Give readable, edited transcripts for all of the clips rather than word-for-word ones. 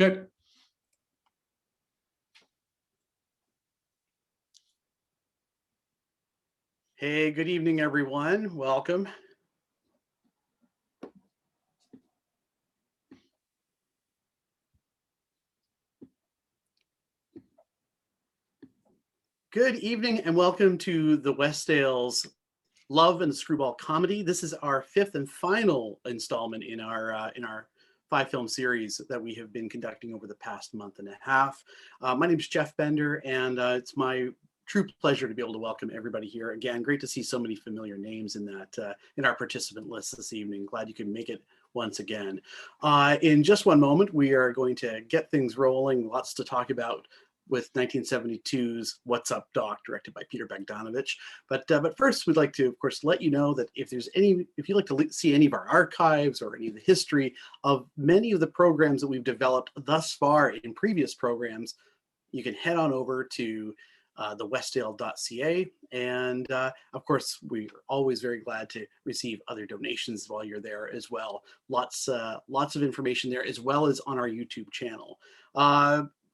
Okay. Hey, good evening, everyone. Welcome. Good evening and welcome to the Westdale's Love and Screwball comedy. This is our fifth and final installment in our 5-film series that we have been conducting over the past month and a half. My name is Jeff Bender, and it's my true pleasure to be able to welcome everybody here again. Great to see so many familiar names in that in our participant list this evening. Glad you could make it once again. In just one moment, we are going to get things rolling. Lots to talk about with 1972's What's Up, Doc, directed by Peter Bogdanovich. But first, we'd like to, of course, let you know that if you'd like to see any of our archives or any of the history of many of the programs that we've developed thus far in previous programs, you can head on over to thewestdale.ca. And of course, we're always very glad to receive other donations while you're there as well. Lots of information there, as well as on our YouTube channel.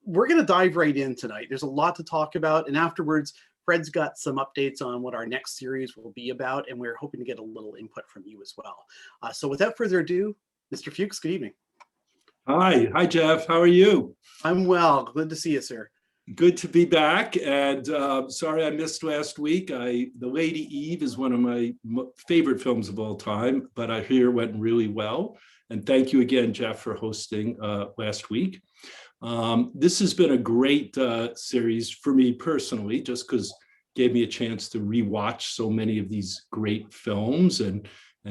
We're going to dive right in tonight. There's a lot to talk about. And afterwards, Fred's got some updates on what our next series will be about. And we're hoping to get a little input from you as well. So without further ado, Mr. Fuchs, good evening. Hi, Jeff. How are you? I'm well. Good to see you, sir. Good to be back. And sorry I missed last week. The Lady Eve is one of my favorite films of all time, but I hear went really well. And thank you again, Jeff, for hosting last week. This has been a great series for me personally, just because it gave me a chance to rewatch so many of these great films and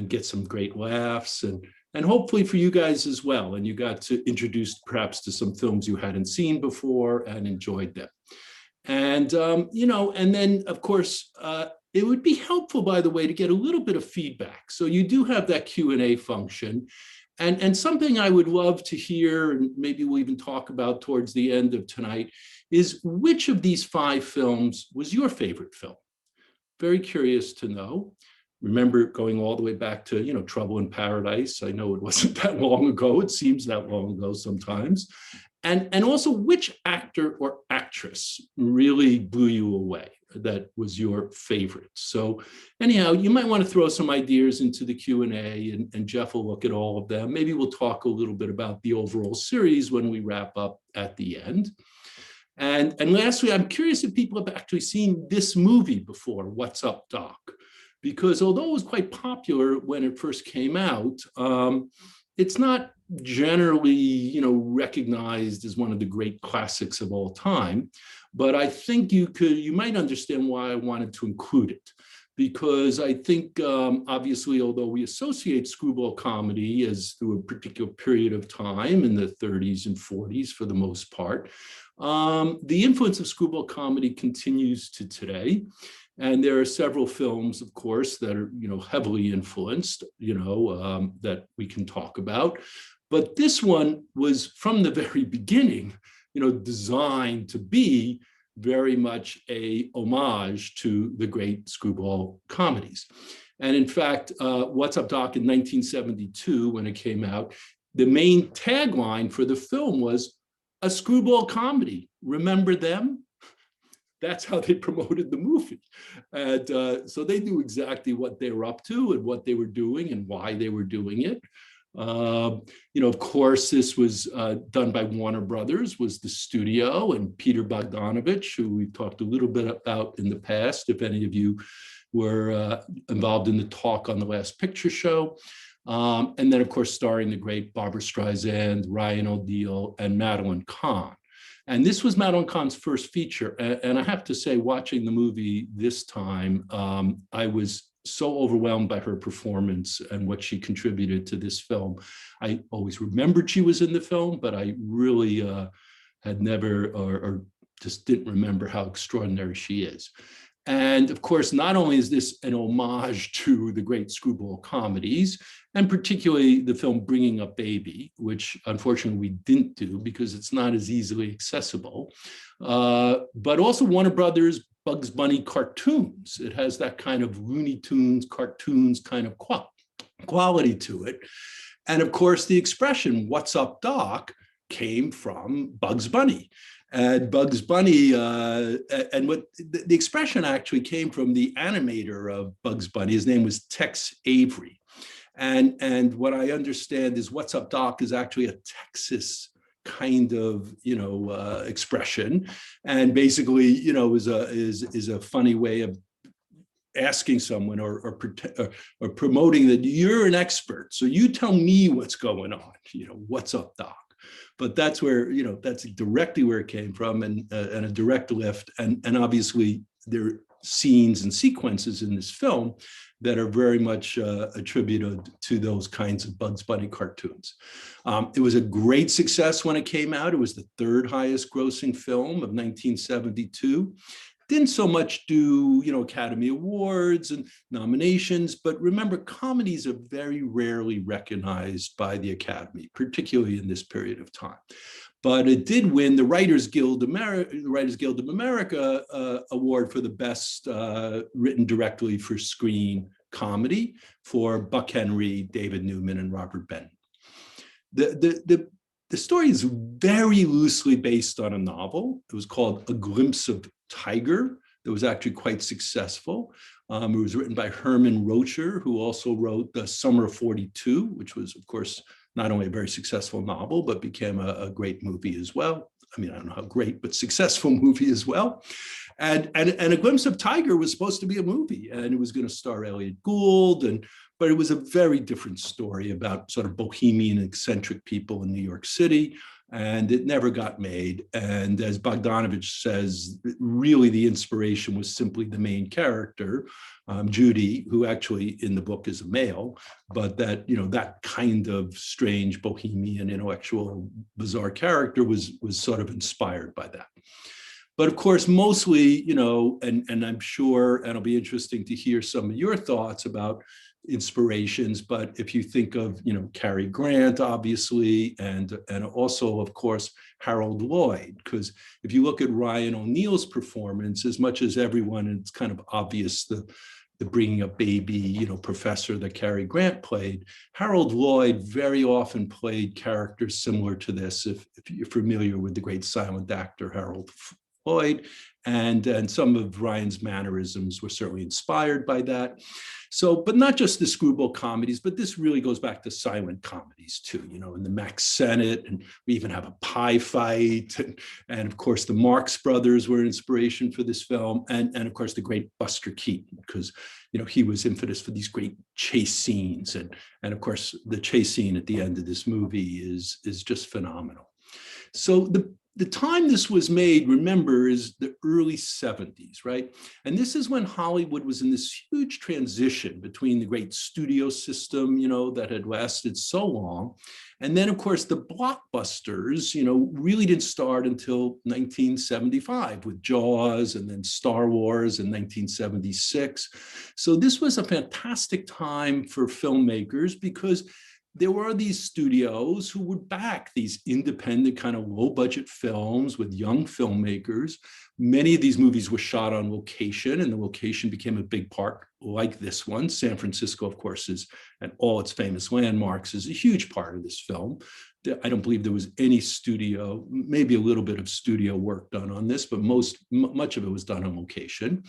get some great laughs and hopefully for you guys as well. And you got to introduce perhaps to some films you hadn't seen before and enjoyed them. And, and then of course, it would be helpful, by the way, to get a little bit of feedback. So you do have that Q&A function. And something I would love to hear, and maybe we'll even talk about towards the end of tonight, is which of these 5 films was your favorite film? Very curious to know. Remember going all the way back to, Trouble in Paradise. I know it wasn't that long ago. It seems that long ago sometimes. And also which actor or actress really blew you away that was your favorite. So anyhow, you might want to throw some ideas into the Q&A and Jeff will look at all of them. Maybe we'll talk a little bit about the overall series when we wrap up at the end. And lastly, I'm curious if people have actually seen this movie before, What's Up, Doc? Because although it was quite popular when it first came out, it's not generally, recognized as one of the great classics of all time. But I think you might understand why I wanted to include it. Because I think, obviously, although we associate screwball comedy as through a particular period of time in the 30s and 40s for the most part, the influence of screwball comedy continues to today. And there are several films, of course, that are, heavily influenced, that we can talk about. But this one was from the very beginning, designed to be very much a homage to the great screwball comedies. And in fact, What's Up, Doc in 1972, when it came out, the main tagline for the film was a screwball comedy. Remember them? That's how they promoted the movie. And so they knew exactly what they were up to and what they were doing and why they were doing it. Of course, this was done by Warner Brothers, was the studio, and Peter Bogdanovich, who we've talked a little bit about in the past, if any of you were involved in the talk on the Last Picture Show. And then, of course, starring the great Barbra Streisand, Ryan O'Neal, and Madeline Khan. And this was Madeline Khan's first feature. And I have to say, watching the movie this time, I was so overwhelmed by her performance and what she contributed to this film. I always remembered she was in the film, but I really had never or just didn't remember how extraordinary she is. And of course, not only is this an homage to the great screwball comedies, and particularly the film Bringing Up Baby, which unfortunately we didn't do because it's not as easily accessible, but also Warner Brothers Bugs Bunny cartoons. It has that kind of Looney Tunes cartoons kind of quality to it. And of course, the expression, "What's up, Doc?" came from Bugs Bunny. And Bugs Bunny, and what the expression actually came from the animator of Bugs Bunny. His name was Tex Avery. And what I understand is "What's up, Doc" is actually a Texas kind of, expression, and basically, is a funny way of asking someone or promoting that you're an expert. So you tell me what's going on, "What's up, Doc?" But that's where, that's directly where it came from, and a direct lift. And obviously there are scenes and sequences in this film that are very much attributed to those kinds of Bugs Bunny cartoons. It was a great success when it came out. It was the third highest grossing film of 1972. Didn't so much do, Academy Awards and nominations, but remember, comedies are very rarely recognized by the Academy, particularly in this period of time. But it did win the Writers Guild of America award for the best written directly for screen comedy for Buck Henry, David Newman, and Robert Benton. The story is very loosely based on a novel. It was called A Glimpse of Tiger. That was actually quite successful. It was written by Herman Rocher, who also wrote The Summer of 42, which was, of course, not only a very successful novel, but became a great movie as well. I mean, I don't know how great, but successful movie as well. And A Glimpse of Tiger was supposed to be a movie, and it was going to star Elliot Gould, but it was a very different story about sort of bohemian, eccentric people in New York City, and it never got made. And as Bogdanovich says, really the inspiration was simply the main character, Judy, who actually in the book is a male, but that, that kind of strange bohemian, intellectual, bizarre character was sort of inspired by that. But of course, mostly, and I'm sure, and it'll be interesting to hear some of your thoughts about inspirations, but if you think of, Cary Grant, obviously, and also, of course, Harold Lloyd, because if you look at Ryan O'Neal's performance, as much as everyone, it's kind of obvious the bringing up baby, professor that Cary Grant played, Harold Lloyd very often played characters similar to this, if you're familiar with the great silent actor Harold Lloyd, and some of Ryan's mannerisms were certainly inspired by that. So, but not just the screwball comedies, but this really goes back to silent comedies too, in the Mack Sennett, and we even have a pie fight, and of course the Marx Brothers were an inspiration for this film, and of course the great Buster Keaton, because he was infamous for these great chase scenes, and of course the chase scene at the end of this movie is just phenomenal. So the time this was made, remember, is the early 70s, right? And this is when Hollywood was in this huge transition between the great studio system, that had lasted so long. And then, of course, the blockbusters, really didn't start until 1975 with Jaws, and then Star Wars in 1976. So this was a fantastic time for filmmakers, because there were these studios who would back these independent kind of low budget films with young filmmakers. Many of these movies were shot on location, and the location became a big part, like this one. San Francisco, of course, and all its famous landmarks is a huge part of this film. I don't believe there was any studio, maybe a little bit of studio work done on this, but much of it was done on location.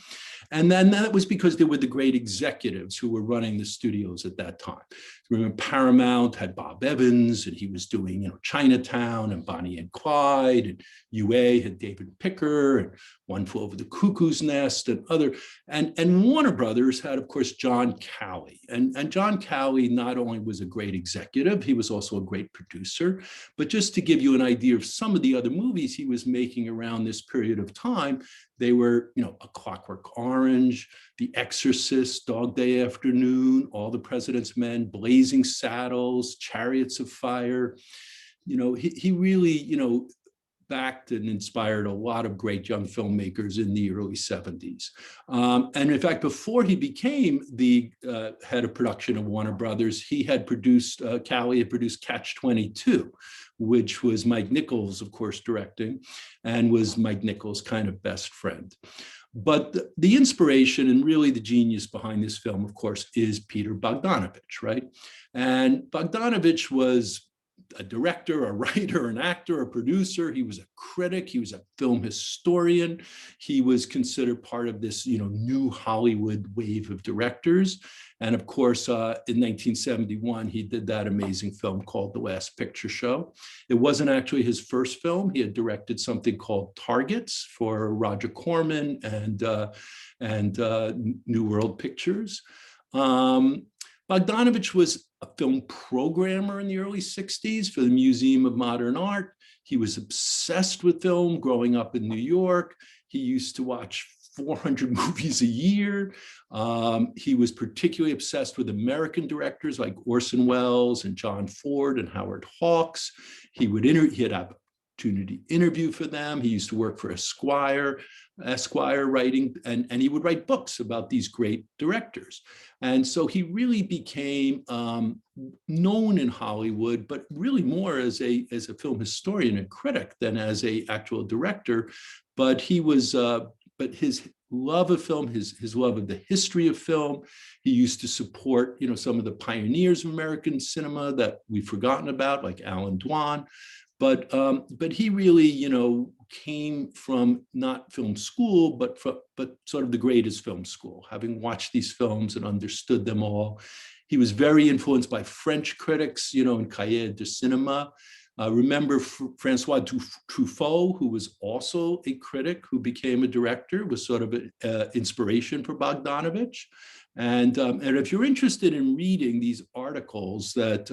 And then that was because there were the great executives who were running the studios at that time. Remember, Paramount had Bob Evans, and he was doing, Chinatown and Bonnie and Clyde, and UA had David Picker, and One Flew Over the Cuckoo's Nest, and other, and Warner Brothers had, of course, John Calley. And John Calley not only was a great executive, he was also a great producer. But just to give you an idea of some of the other movies he was making around this period of time, they were, A Clockwork Orange, The Exorcist, Dog Day Afternoon, All the President's Men, Blazing Saddles, Chariots of Fire. He really, backed and inspired a lot of great young filmmakers in the early 70s. And in fact, before he became the head of production of Warner Brothers, Calley had produced Catch-22, which was Mike Nichols, of course, directing, and was Mike Nichols' kind of best friend. But the inspiration and really the genius behind this film, of course, is Peter Bogdanovich, right? And Bogdanovich was a director, a writer, an actor, a producer. He was a critic. He was a film historian. He was considered part of this, new Hollywood wave of directors. And of course, in 1971, he did that amazing film called The Last Picture Show. It wasn't actually his first film. He had directed something called Targets for Roger Corman and New World Pictures. Bogdanovich was a film programmer in the early 60s for the Museum of Modern Art. He was obsessed with film growing up in New York. He used to watch 400 movies a year. He was particularly obsessed with American directors like Orson Welles and John Ford and Howard Hawks. He had opportunity to interview for them. He used to work for Esquire writing, and he would write books about these great directors. And so he really became known in Hollywood, but really more as a film historian and critic than as an actual director. But he was, but his love of film, his love of the history of film, he used to support, some of the pioneers of American cinema that we've forgotten about, like Alan Dwan. But he really, came from not film school, but sort of the greatest film school, having watched these films and understood them all. He was very influenced by French critics, in Cahiers du Cinéma. Remember Francois Truffaut, who was also a critic who became a director, was sort of an inspiration for Bogdanovich. And if you're interested in reading these articles that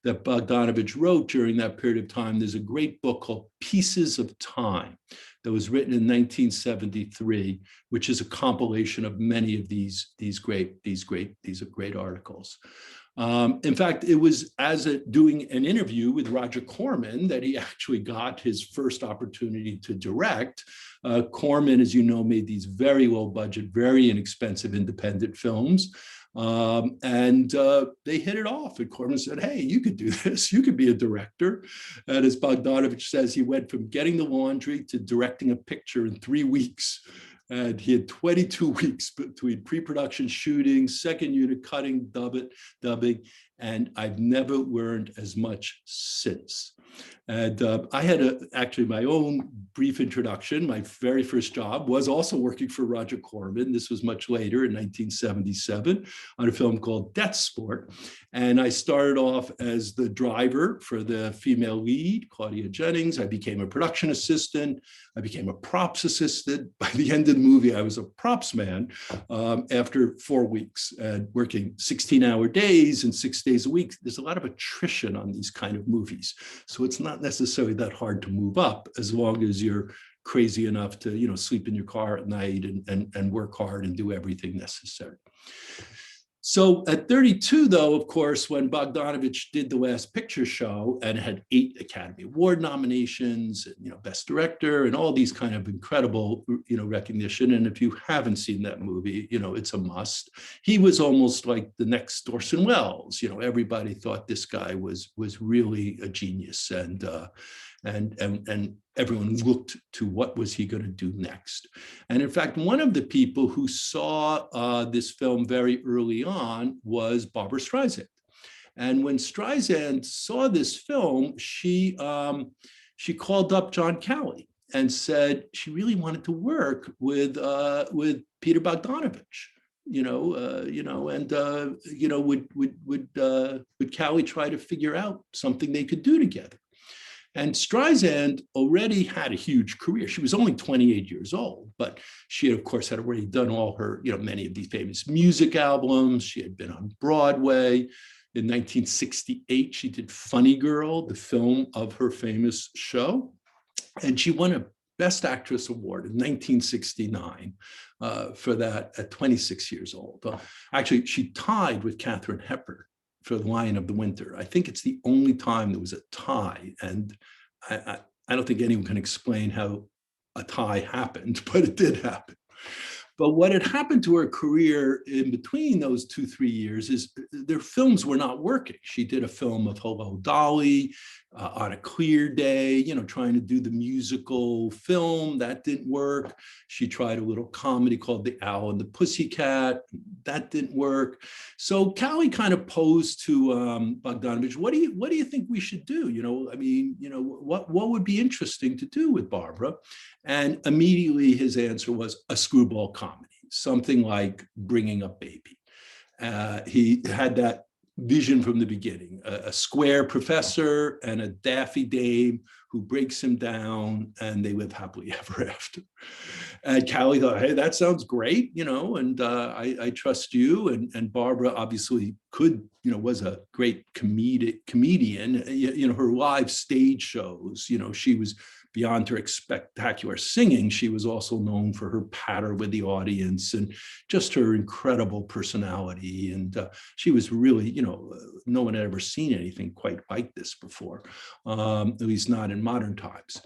Bogdanovich wrote during that period of time, there's a great book called Pieces of Time that was written in 1973, which is a compilation of many of these great articles. In fact, it was doing an interview with Roger Corman that he actually got his first opportunity to direct. Corman, as you know, made these very low budget, very inexpensive independent films. And they hit it off. And Corman said, hey, you could do this. You could be a director. And as Bogdanovich says, he went from getting the laundry to directing a picture in 3 weeks. And he had 22 weeks between pre-production shooting, second unit cutting, dubbing, and I've never learned as much since. And I had actually my own brief introduction. My very first job was also working for Roger Corman. This was much later in 1977 on a film called Death Sport. And I started off as the driver for the female lead, Claudia Jennings. I became a production assistant. I became a props assistant. By the end of the movie, I was a props man after 4 weeks, working 16-hour days and 6 days a week. There's a lot of attrition on these kind of movies. So it's not necessarily that hard to move up as long as you're crazy enough to, sleep in your car at night and work hard and do everything necessary. So at 32, though, of course, when Bogdanovich did The Last Picture Show and had 8 Academy Award nominations, Best Director, and all these kind of incredible, recognition. And if you haven't seen that movie, it's a must. He was almost like the next Orson Welles. Everybody thought this guy was really a genius, and everyone looked to what was he going to do next. And in fact, one of the people who saw this film very early on was Barbra Streisand. And when Streisand saw this film, she called up John Calley and said she really wanted to work with Peter Bogdanovich. Would Calley try to figure out something they could do together? And Streisand already had a huge career. She was only 28 years old, but she, of course, had already done all her, many of these famous music albums. She had been on Broadway. In 1968, she did Funny Girl, the film of her famous show. And she won a Best Actress Award in 1969 for that at 26 years old. Actually, she tied with Katharine Hepburn for The Lion of the Winter. I think it's the only time there was a tie. And I don't think anyone can explain how a tie happened, but it did happen. But what had happened to her career in between those 2-3 years is their films were not working. She did a film of Hello, Dolly, On a Clear Day, you know, trying to do the musical film. That didn't work. She tried a little comedy called The Owl and the Pussycat. That didn't work. So Callie kind of posed to Bogdanovich, what do you think we should do? You know, I mean, you know, what would be interesting to do with Barbra? And immediately his answer was a screwball comedy, something like Bringing Up Baby. He had that vision from the beginning, a square professor and a daffy dame who breaks him down and they live happily ever after. And Callie thought, hey, that sounds great, you know, and I trust you. And Barbra obviously could, you know, was a great comedian. You know, her live stage shows, you know, she was beyond her spectacular singing, she was also known for her patter with the audience and just her incredible personality. And she was really, you know, no one had ever seen anything quite like this before, at least not in modern times.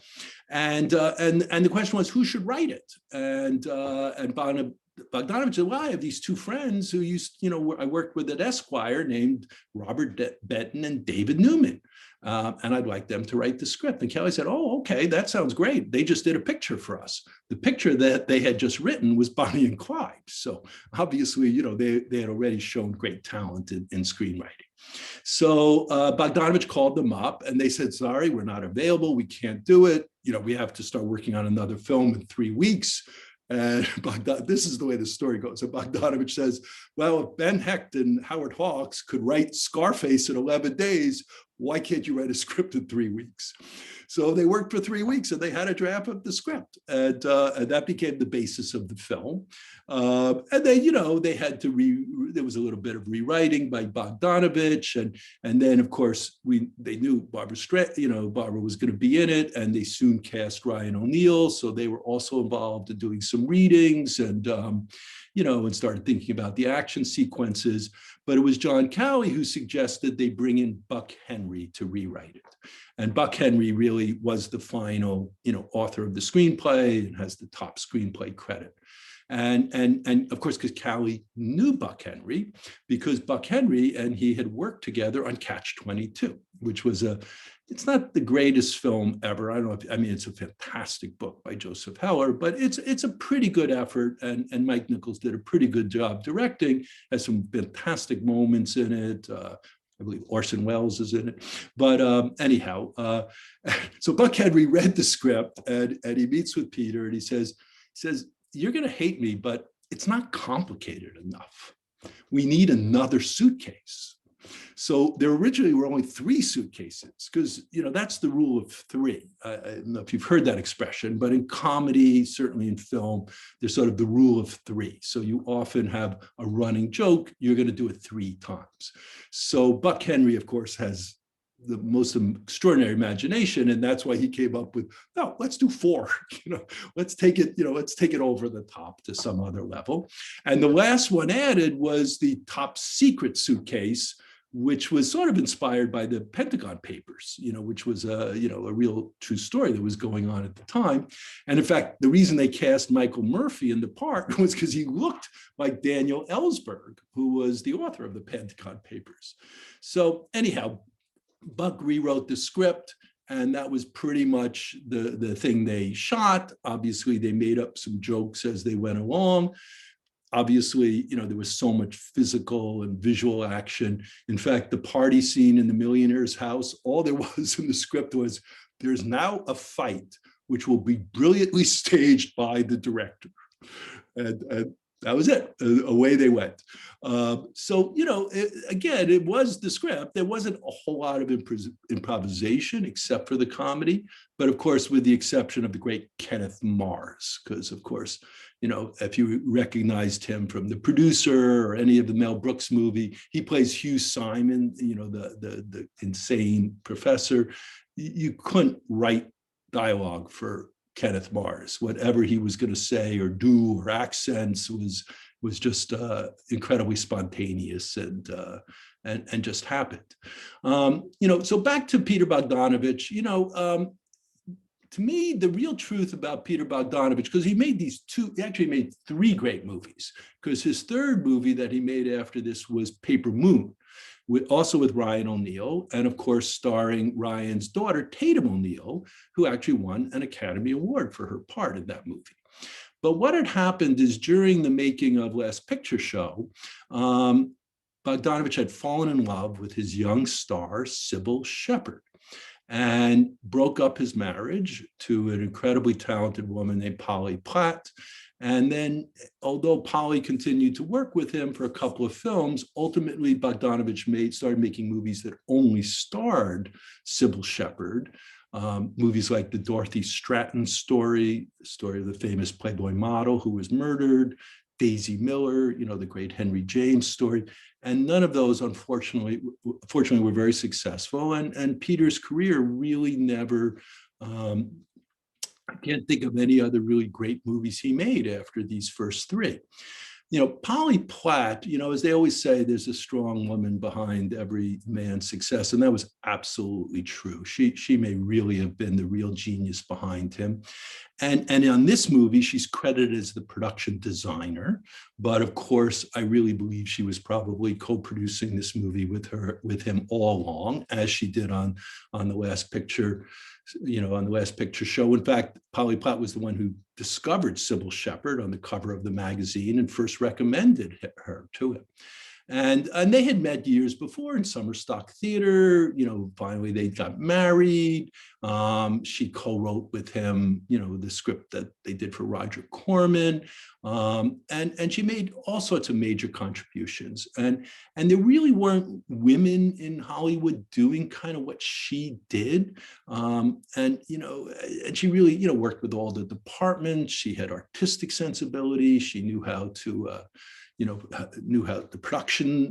And the question was, who should write it? And Bogdanovich said, well, I have these two friends who used, you know, I worked with at Esquire named Robert Benton and David Newman. And I'd like them to write the script. And Kelly said, oh, okay, that sounds great. They just did a picture for us. The picture that they had just written was Bonnie and Clyde. So obviously, you know, they had already shown great talent in screenwriting. So Bogdanovich called them up and they said, sorry, we're not available. We can't do it. You know, we have to start working on another film in 3 weeks. And this is the way the story goes. So Bogdanovich says, well, if Ben Hecht and Howard Hawks could write Scarface in 11 days, why can't you write a script in 3 weeks? So they worked for 3 weeks and they had to draft up the script. And that became the basis of the film. And then, you know, they had to, there was a little bit of rewriting by Bogdanovich. And then, of course, they knew Barbra was going to be in it. And they soon cast Ryan O'Neal. So they were also involved in doing some readings and, you know, and started thinking about the action sequences. But it was John Cowie who suggested they bring in Buck Henry to rewrite it. And Buck Henry really was the final, you know, author of the screenplay and has the top screenplay credit. And of course, because Cowie knew Buck Henry, because Buck Henry and he had worked together on Catch-22, which was it's not the greatest film ever. I don't know if, I mean, it's a fantastic book by Joseph Heller, but it's a pretty good effort. And Mike Nichols did a pretty good job directing, has some fantastic moments in it. I believe Orson Welles is in it. But anyhow, so Buck Henry read the script and he meets with Peter and he says, you're going to hate me, but it's not complicated enough. We need another suitcase. So there originally were only 3 suitcases because, you know, that's the rule of 3. I don't know if you've heard that expression, but in comedy, certainly in film, there's sort of the rule of 3. So you often have a running joke, you're going to do it 3 times. So Buck Henry, of course, has the most extraordinary imagination, and that's why he came up with, no, let's do 4. You know, let's take it over the top to some other level. And the last one added was the Top Secret Suitcase, which was sort of inspired by the Pentagon Papers, you know, which was a real true story that was going on at the time. And in fact, the reason they cast Michael Murphy in the part was because he looked like Daniel Ellsberg, who was the author of the Pentagon Papers. So anyhow, Buck rewrote the script, and that was pretty much the thing they shot. Obviously, they made up some jokes as they went along. Obviously, you know, there was so much physical and visual action. In fact, the party scene in the millionaire's house, all there was in the script was, there's now a fight which will be brilliantly staged by the director. And that was it. Away they went. So, you know, again, it was the script. There wasn't a whole lot of improvisation except for the comedy. But of course, with the exception of the great Kenneth Mars, because of course, you know, if you recognized him from The Producer or any of the Mel Brooks movie, he plays Hugh Simon, you know, the insane professor. You couldn't write dialogue for Kenneth Mars. Whatever he was going to say or do or accents was just incredibly spontaneous and just happened. You know, so back to Peter Bogdanovich, you know, to me, the real truth about Peter Bogdanovich, because he actually made three great movies, because his third movie that he made after this was Paper Moon, also with Ryan O'Neal, and of course, starring Ryan's daughter, Tatum O'Neal, who actually won an Academy Award for her part in that movie. But what had happened is during the making of Last Picture Show, Bogdanovich had fallen in love with his young star, Sybil Shepherd, and broke up his marriage to an incredibly talented woman named Polly Platt. And then, although Polly continued to work with him for a couple of films, ultimately Bogdanovich started making movies that only starred Sybil Shepherd. Movies like the Dorothy Stratton story, the story of the famous Playboy model who was murdered, Daisy Miller, the great Henry James story. And none of those, unfortunately, were very successful. And Peter's career really never, I can't think of any other really great movies he made after these first three. Polly Platt, as they always say, there's a strong woman behind every man's success. And that was absolutely true. She may really have been the real genius behind him. And on this movie, she's credited as the production designer. But of course, I really believe she was probably co-producing this movie with him all along, as she did on The Last Picture, on The Last Picture Show. In fact, Polly Platt was the one who discovered Sybil Shepherd on the cover of the magazine and first recommended her to him. And they had met years before in summer stock theater. Finally they got married. She co-wrote with him, the script that they did for Roger Corman. And she made all sorts of major contributions. And there really weren't women in Hollywood doing kind of what she did. And she really, worked with all the departments. She had artistic sensibility. She knew how to, knew how the production,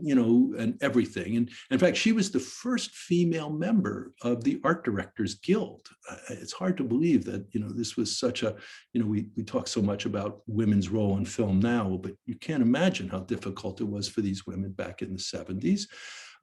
and everything. And in fact, she was the first female member of the Art Directors Guild. It's hard to believe that, this was such a, we talk so much about women's role in film now, but you can't imagine how difficult it was for these women back in the 70s.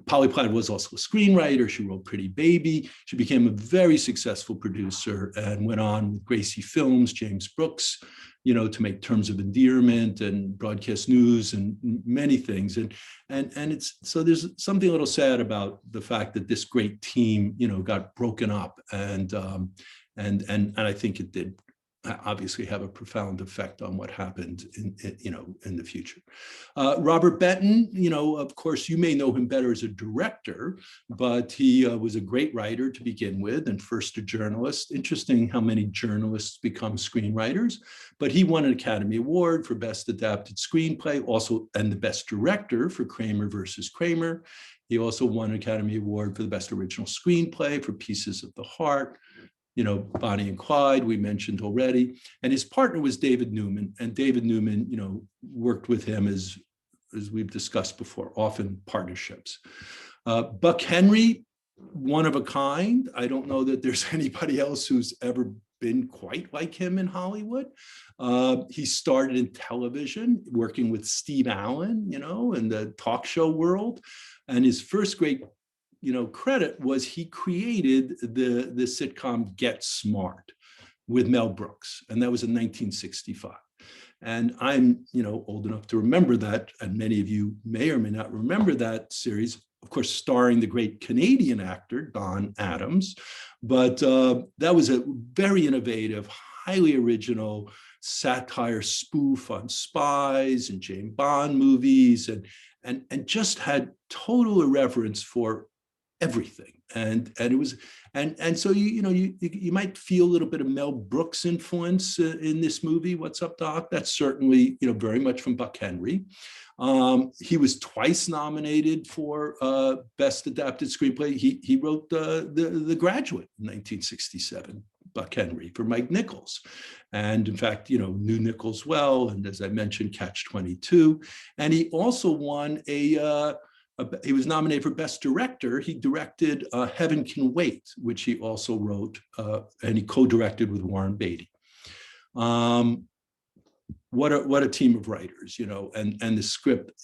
Polly Platt was also a screenwriter. She wrote Pretty Baby. She became a very successful producer and went on with Gracie Films, James Brooks, to make Terms of Endearment and Broadcast News and many things. And it's, so there's something a little sad about the fact that this great team, got broken up. And I think it did obviously have a profound effect on what happened in the future. Robert Benton, of course, you may know him better as a director, but he was a great writer to begin with and first a journalist. Interesting how many journalists become screenwriters, but he won an Academy Award for Best Adapted Screenplay, also, and the Best Director for Kramer versus Kramer. He also won an Academy Award for the Best Original Screenplay for Pieces of the Heart. Bonnie and Clyde, we mentioned already. And his partner was David Newman. And David Newman, worked with him as we've discussed before, often partnerships. Buck Henry, one of a kind. I don't know that there's anybody else who's ever been quite like him in Hollywood. He started in television, working with Steve Allen, in the talk show world. And his first great credit was he created the sitcom Get Smart with Mel Brooks, and that was in 1965. And I'm, old enough to remember that, and many of you may or may not remember that series, of course, starring the great Canadian actor, Don Adams. But that was a very innovative, highly original satire spoof on spies and James Bond movies, and just had total irreverence for everything. And it was, and so you might feel a little bit of Mel Brooks influence in this movie, What's Up, Doc? That's certainly, very much from Buck Henry. He was twice nominated for Best Adapted Screenplay. He wrote the Graduate in 1967, Buck Henry, for Mike Nichols. And in fact, knew Nichols well. And as I mentioned, Catch-22. And he also won he was nominated for Best Director. He directed Heaven Can Wait, which he also wrote, and he co-directed with Warren Beatty. What a team of writers, and the script.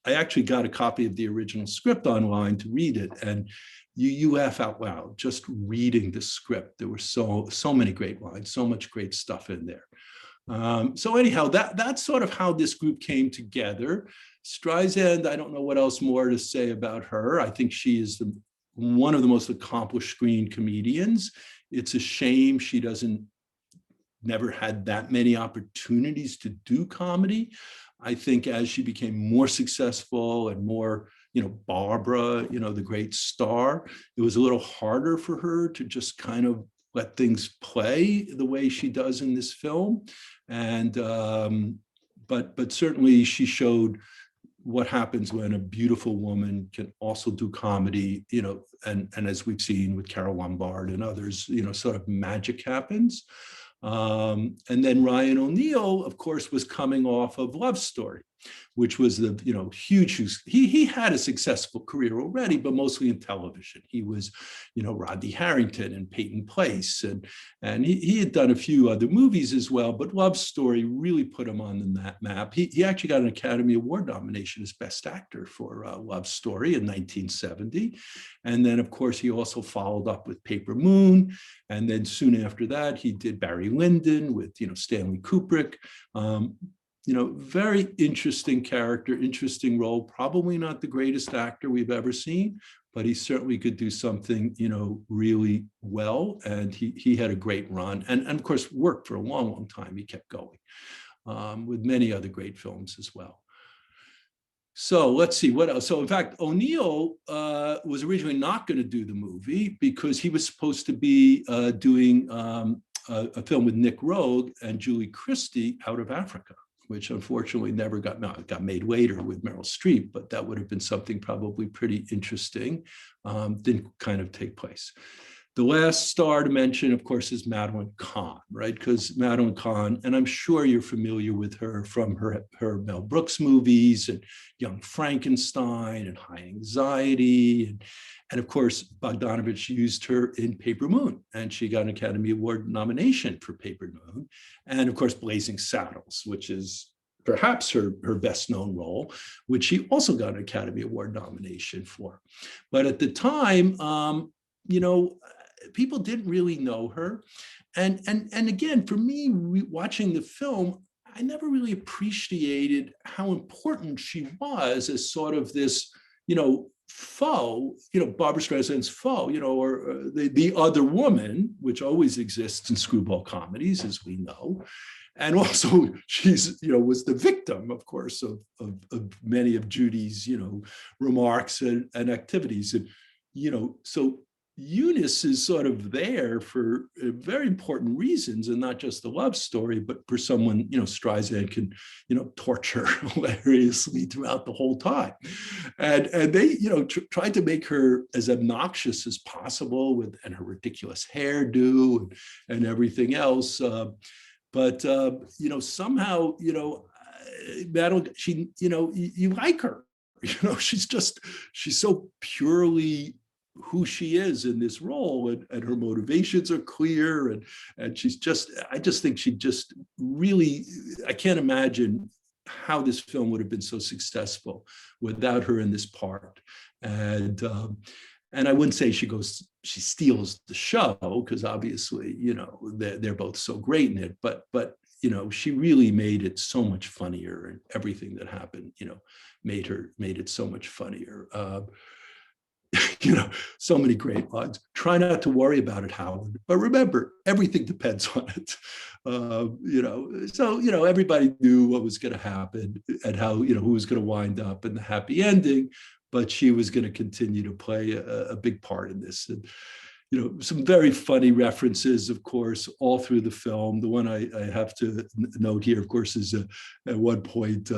I actually got a copy of the original script online to read it, and you laugh out loud just reading the script. There were so many great lines, so much great stuff in there. So anyhow, that's sort of how this group came together. Streisand, I don't know what else more to say about her. I think she is one of the most accomplished screen comedians. It's a shame she never had that many opportunities to do comedy. I think as she became more successful and more, Barbra, the great star, it was a little harder for her to just kind of let things play the way she does in this film. And, but certainly she showed what happens when a beautiful woman can also do comedy, and as we've seen with Carol Lombard and others, sort of magic happens. And then Ryan O'Neal, of course, was coming off of Love Story, which was the huge. He had a successful career already, but mostly in television. He was, Rodney Harrington and Peyton Place, and he had done a few other movies as well. But Love Story really put him on the map. He actually got an Academy Award nomination as Best Actor for Love Story in 1970, and then of course he also followed up with Paper Moon, and then soon after that he did Barry Lyndon with Stanley Kubrick. Very interesting character, interesting role, probably not the greatest actor we've ever seen, but he certainly could do something, really well. And he had a great run and of course worked for a long, long time. He kept going with many other great films as well. So let's see what else. So in fact, O'Neal was originally not going to do the movie because he was supposed to be doing a film with Nick Rogue and Julie Christie out of Africa, which unfortunately never got made later with Meryl Streep, but that would have been something probably pretty interesting. Didn't kind of take place. The last star to mention, of course, is Madeline Khan, right? Because Madeline Khan, and I'm sure you're familiar with her from her Mel Brooks movies and Young Frankenstein and High Anxiety. And of course, Bogdanovich used her in Paper Moon, and she got an Academy Award nomination for Paper Moon. And of course, Blazing Saddles, which is perhaps her best known role, which she also got an Academy Award nomination for. But at the time, people didn't really know her. And again, for me, watching the film, I never really appreciated how important she was as sort of this, foe, Barbra Streisand's foe, or the other woman, which always exists in screwball comedies, as we know. And also she's, was the victim, of course, of many of Judy's, remarks and activities. And, so Eunice is sort of there for very important reasons, and not just the love story, but for someone, Streisand can, torture hilariously throughout the whole time. And they, tried to make her as obnoxious as possible and her ridiculous hairdo and everything else. But somehow, Madeline, she, you like her, she's so purely who she is in this role, and her motivations are clear, and I just think she just really, I can't imagine how this film would have been so successful without her in this part. And I wouldn't say she steals the show, because obviously, they're both so great in it, but she really made it so much funnier, and everything that happened, made it so much funnier. So many great lines. Try not to worry about it, Howard. But remember, everything depends on it. So, everybody knew what was going to happen and how, who was going to wind up in the happy ending, but she was going to continue to play a big part in this. And, some very funny references, of course, all through the film. The one I have to note here, of course, is at one point,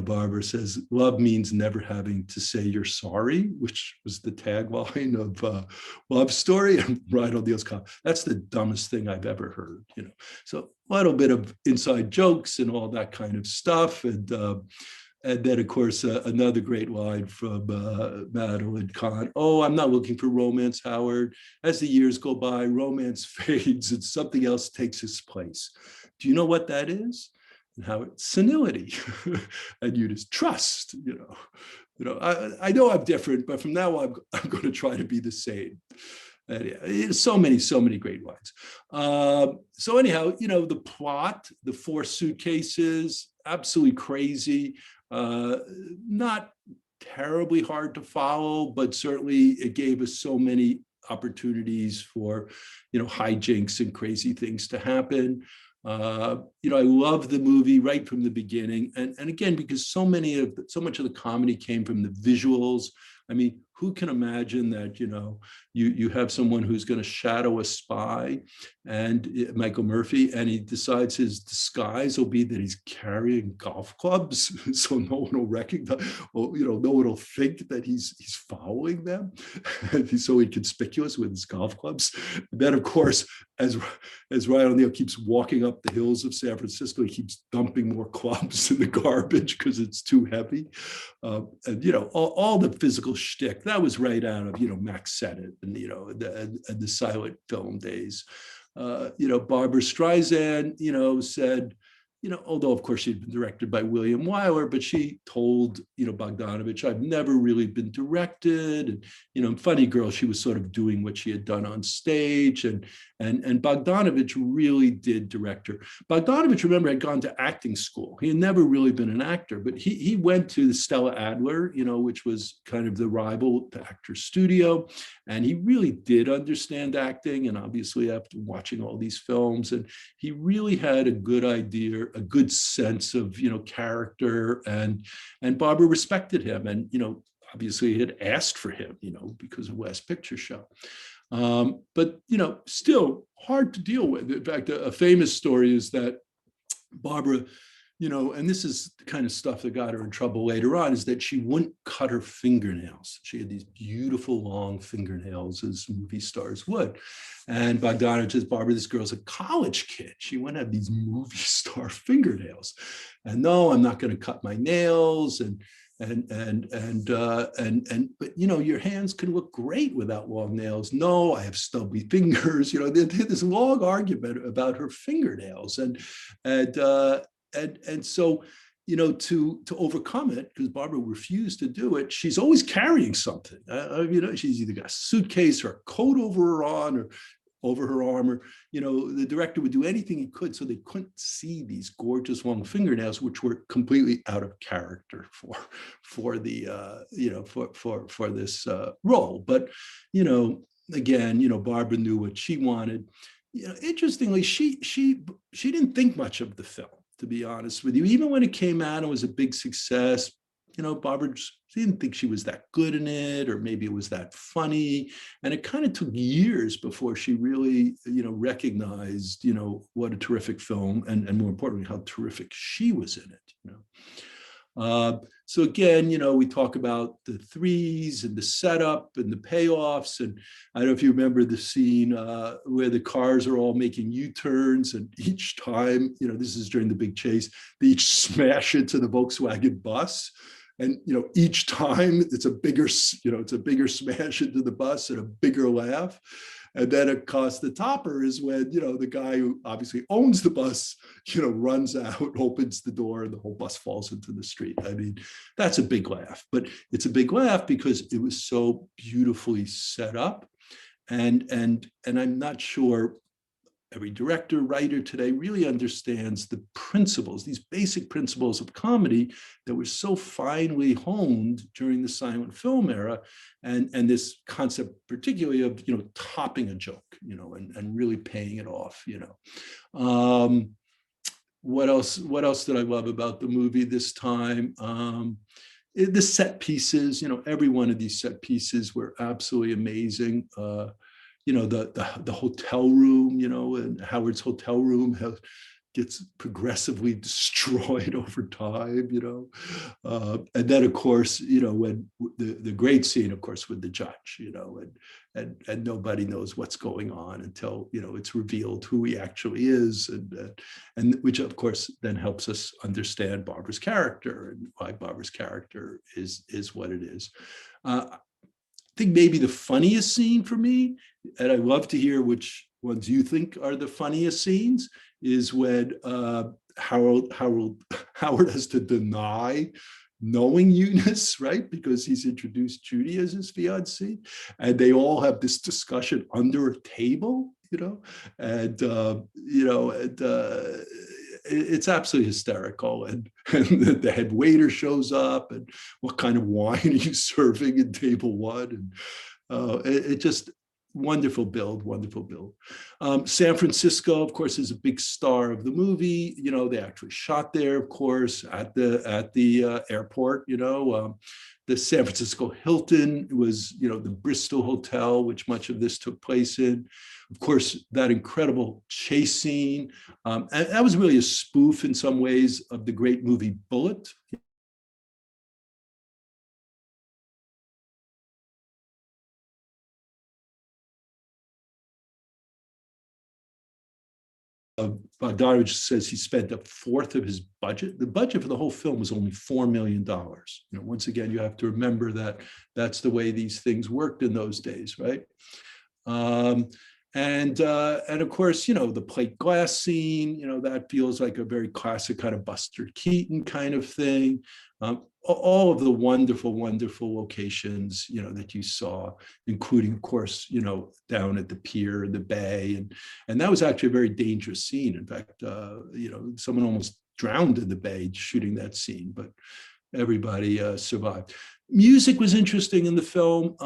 Barbara says, "Love means never having to say you're sorry," which was the tagline of Love Story. And Ryan O'Neal's comment, "That's the dumbest thing I've ever heard." So a little bit of inside jokes and all that kind of stuff. And then, of course, another great line from Madeline Khan. "Oh, I'm not looking for romance, Howard. As the years go by, romance fades and something else takes its place. Do you know what that is?" and how it's senility, and you just trust, I know I'm different, but from now on, I'm going to try to be the same. And yeah, so many great lines. So anyhow, the plot, the 4 suitcases, absolutely crazy, not terribly hard to follow, but certainly it gave us so many opportunities for, hijinks and crazy things to happen. I love the movie right from the beginning. And again, because so much of the comedy came from the visuals. I mean, who can imagine that, you have someone who's going to shadow a spy, and Michael Murphy, and he decides his disguise will be that he's carrying golf clubs, so no one will recognize, no one will think that he's following them. He's so inconspicuous with his golf clubs. And then, of course, as Ryan O'Neal keeps walking up the hills of San Francisco, he keeps dumping more clubs in the garbage because it's too heavy. And all the physical shtick that was right out of Max Sennett and the silent film days. Barbra Streisand said, although of course she'd been directed by William Wyler, but she told Bogdanovich, I've never really been directed. And Funny Girl, she was sort of doing what she had done on stage, and Bogdanovich really did direct her. Bogdanovich, remember, had gone to acting school. He had never really been an actor, but he went to the Stella Adler, which was kind of the rival to Actors Studio, and he really did understand acting. And obviously, after watching all these films, and he really had a good idea, a good sense of character, and Barbara respected him, and obviously he had asked for him, because of West Picture Show. But still hard to deal with. In fact, a famous story is that Barbara, and this is the kind of stuff that got her in trouble later on, is that she wouldn't cut her fingernails. She had these beautiful long fingernails, as movie stars would. And Bogdanovich says, Barbara, this girl's a college kid. She wouldn't have these movie star fingernails. And no, I'm not going to cut my nails. But your hands can look great without long nails. No, I have stubby fingers. They had this long argument about her fingernails, and so to overcome it, because Barbara refused to do it, she's always carrying something. She's either got a suitcase or a coat over her arm, or the director would do anything he could so they couldn't see these gorgeous long fingernails, which were completely out of character for the for this role. But again, Barbara knew what she wanted. Interestingly, she didn't think much of the film, to be honest with you. Even when it came out and was a big success, Barbara didn't think she was that good in it, or maybe it was that funny. And it kind of took years before she really, recognized, what a terrific film, and more importantly, how terrific she was in it. So again, we talk about the threes and the setup and the payoffs. And I don't know if you remember the scene where the cars are all making U-turns, and each time, this is during the big chase, they each smash into the Volkswagen bus. And each time it's a bigger smash into the bus and a bigger laugh. And then, of course, the topper is when the guy who obviously owns the bus runs out, opens the door, and the whole bus falls into the street. I mean, that's a big laugh, but it's a big laugh because it was so beautifully set up, and I'm not sure every director, writer today really understands the principles, these basic principles of comedy that were so finely honed during the silent film era, and this concept particularly of topping a joke, and really paying it off. What else did I love about the movie this time? The set pieces, every one of these set pieces were absolutely amazing. The hotel room, and Howard's hotel room gets progressively destroyed over time, and then of course, when the great scene, of course, with the judge, and nobody knows what's going on until it's revealed who he actually is, and which of course then helps us understand Barbara's character and why Barbara's character is what it is. I think maybe the funniest scene for me, and I'd love to hear which ones you think are the funniest scenes, is when Howard has to deny knowing Eunice, right? Because he's introduced Judy as his fiancée, and they all have this discussion under a table, and it's absolutely hysterical. And the head waiter shows up, and what kind of wine are you serving in table one? And it just wonderful build. San Francisco, of course, is a big star of the movie. They actually shot there, of course, at the airport. The San Francisco Hilton was, the Bristol Hotel, which much of this took place in. Of course, that incredible chase scene. And that was really a spoof in some ways of the great movie Bullitt. Bogdanovich says he spent a fourth of his budget. The budget for the whole film was only $4 million. Once again, you have to remember that that's the way these things worked in those days, right? And of course, the plate glass scene, that feels like a very classic kind of Buster Keaton kind of thing. All of the wonderful locations, that you saw, including, of course, down at the pier, the bay, and that was actually a very dangerous scene. In fact, someone almost drowned in the bay shooting that scene, but everybody survived. Music was interesting in the film.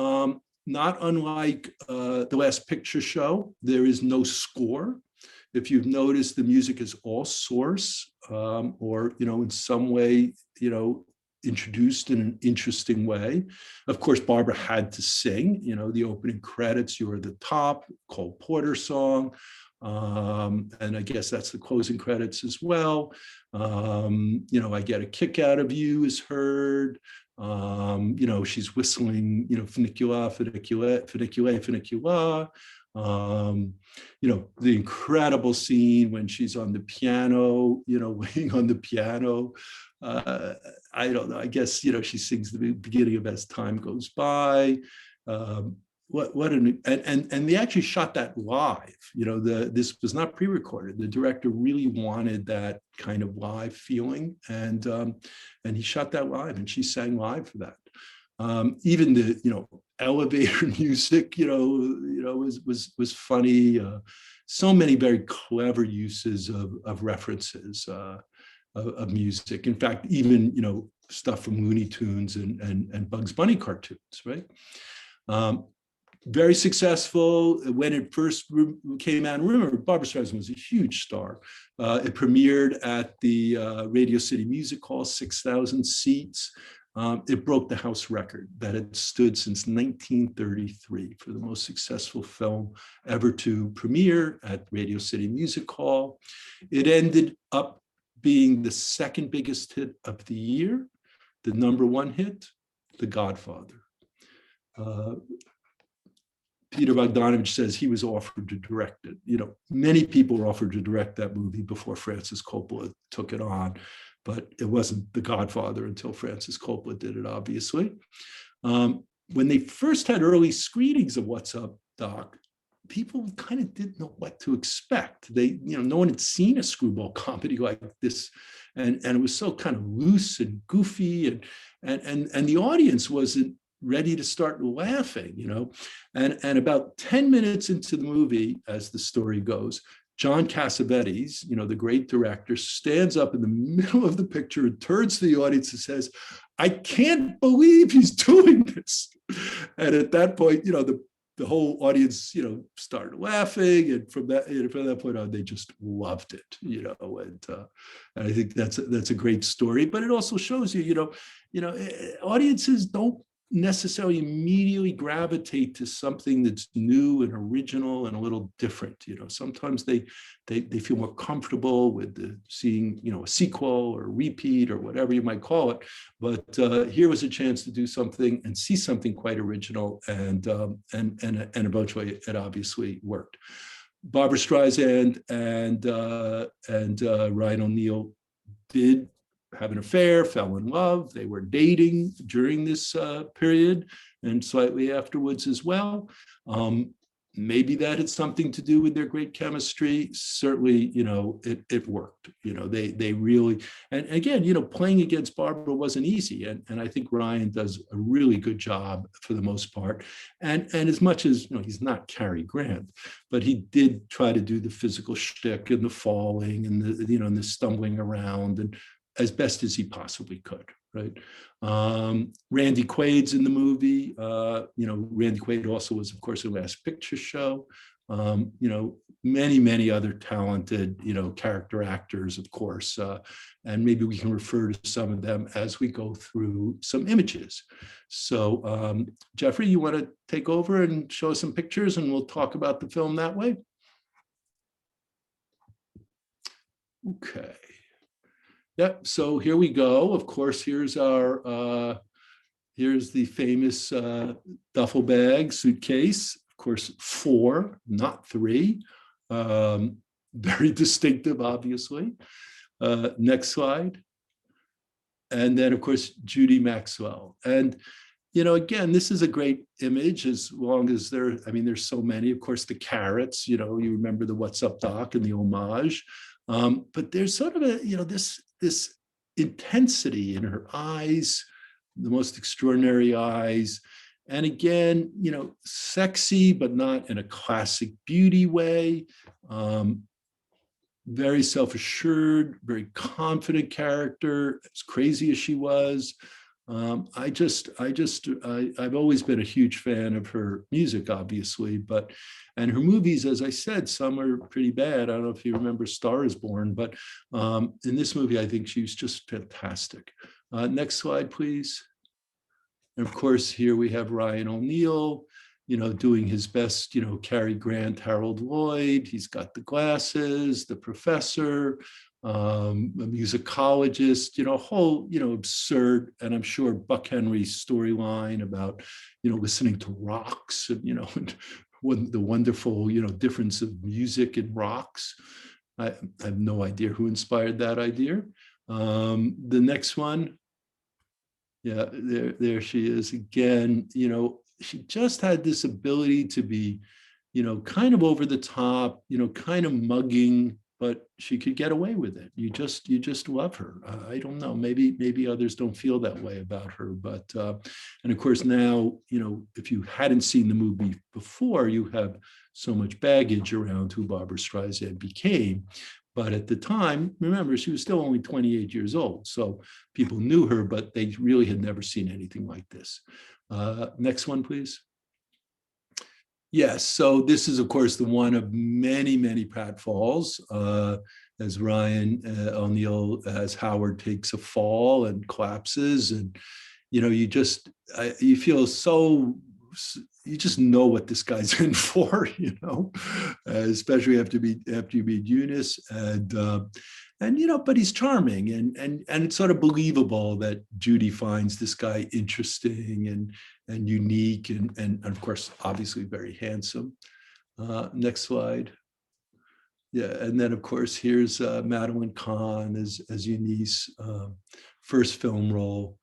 Not unlike The Last Picture Show, there is no score. If you've noticed, the music is all source, or in some way, introduced in an interesting way. Of course, Barbra had to sing, the opening credits, "You're the Top," Cole Porter song. And I guess that's the closing credits as well. "I Get a Kick Out of You" is heard. She's whistling, "Funicula, funicula, funicula, funicula." The incredible scene when she's on the piano, laying on the piano. I don't know, I guess, she sings the beginning of "As Time Goes By." And they actually shot that live. This was not pre-recorded. The director really wanted that kind of live feeling, and he shot that live, and she sang live for that. Even the elevator music, was funny. So many very clever uses of references of music. In fact, even stuff from Looney Tunes and Bugs Bunny cartoons, right? Very successful when it first came out. Remember, Barbra Streisand was a huge star. It premiered at the Radio City Music Hall, 6,000 seats. It broke the house record that had stood since 1933 for the most successful film ever to premiere at Radio City Music Hall. It ended up being the second biggest hit of the year. The number one hit, The Godfather. Peter Bogdanovich says he was offered to direct it. Many people were offered to direct that movie before Francis Coppola took it on, but it wasn't The Godfather until Francis Coppola did it, obviously. When they first had early screenings of What's Up, Doc, people kind of didn't know what to expect. No one had seen a screwball comedy like this, and it was so kind of loose and goofy, and the audience wasn't ready to start laughing, and about 10 minutes into the movie, as the story goes, John Cassavetes, the great director, stands up in the middle of the picture and turns to the audience and says, "I can't believe he's doing this." And at that point, the whole audience, started laughing, and from that point on, they just loved it, and I think that's a great story. But it also shows you, audiences don't necessarily immediately gravitate to something that's new and original and a little different. Sometimes they feel more comfortable with seeing a sequel or a repeat or whatever you might call it. But here was a chance to do something and see something quite original, and eventually it obviously worked. Barbra Streisand and Ryan O'Neal did have an affair, fell in love. They were dating during this period and slightly afterwards as well. maybe that had something to do with their great chemistry. Certainly, it worked. They really, and again, playing against Barbara wasn't easy. And I think Ryan does a really good job for the most part. And as much as, he's not Cary Grant, but he did try to do the physical shtick and the falling and and the stumbling around and as best as he possibly could. Right. Randy Quaid's in the movie. Randy Quaid also was, of course, in Last Picture Show. Many other talented, character actors, of course. And maybe we can refer to some of them as we go through some images. So, Jeffrey, you want to take over and show us some pictures and we'll talk about the film that way? Okay. Yep, so here we go. Of course, here's the famous duffel bag suitcase. Of course, 4, not 3. Very distinctive, obviously. Next slide. And then, of course, Judy Maxwell. And, again, this is a great image as long as there's so many. Of course, the carrots, you remember the What's Up, Doc and the homage. But there's sort of this intensity in her eyes, the most extraordinary eyes. And again, sexy, but not in a classic beauty way. Very self-assured, very confident character, as crazy as she was. I've always been a huge fan of her music, obviously, and her movies, as I said, some are pretty bad. I don't know if you remember Star is Born, but in this movie, I think she was just fantastic. Next slide, please. And of course, here we have Ryan O'Neal, doing his best, Cary Grant, Harold Lloyd. He's got the glasses, the professor, a musicologist, a whole, absurd, and I'm sure Buck Henry's storyline about, listening to rocks and, the wonderful, difference of music and rocks. I have no idea who inspired that idea. The next one, yeah, there she is again. She just had this ability to be, kind of over the top, kind of mugging, but she could get away with it. You just love her. I don't know, maybe others don't feel that way about her, but, and of course now, if you hadn't seen the movie before, you have so much baggage around who Barbra Streisand became. But at the time, remember, she was still only 28 years old. So people knew her, but they really had never seen anything like this. Next one, please. Yes, so this is, of course, the one of many pratfalls, as Ryan O'Neal, as Howard takes a fall and collapses. And, you feel so, you just know what this guy's in for, especially after you meet Eunice. And but he's charming and it's sort of believable that Judy finds this guy interesting and unique and of course, obviously very handsome. Next slide. Yeah, and then of course, here's Madeline Khan as Eunice, first film role.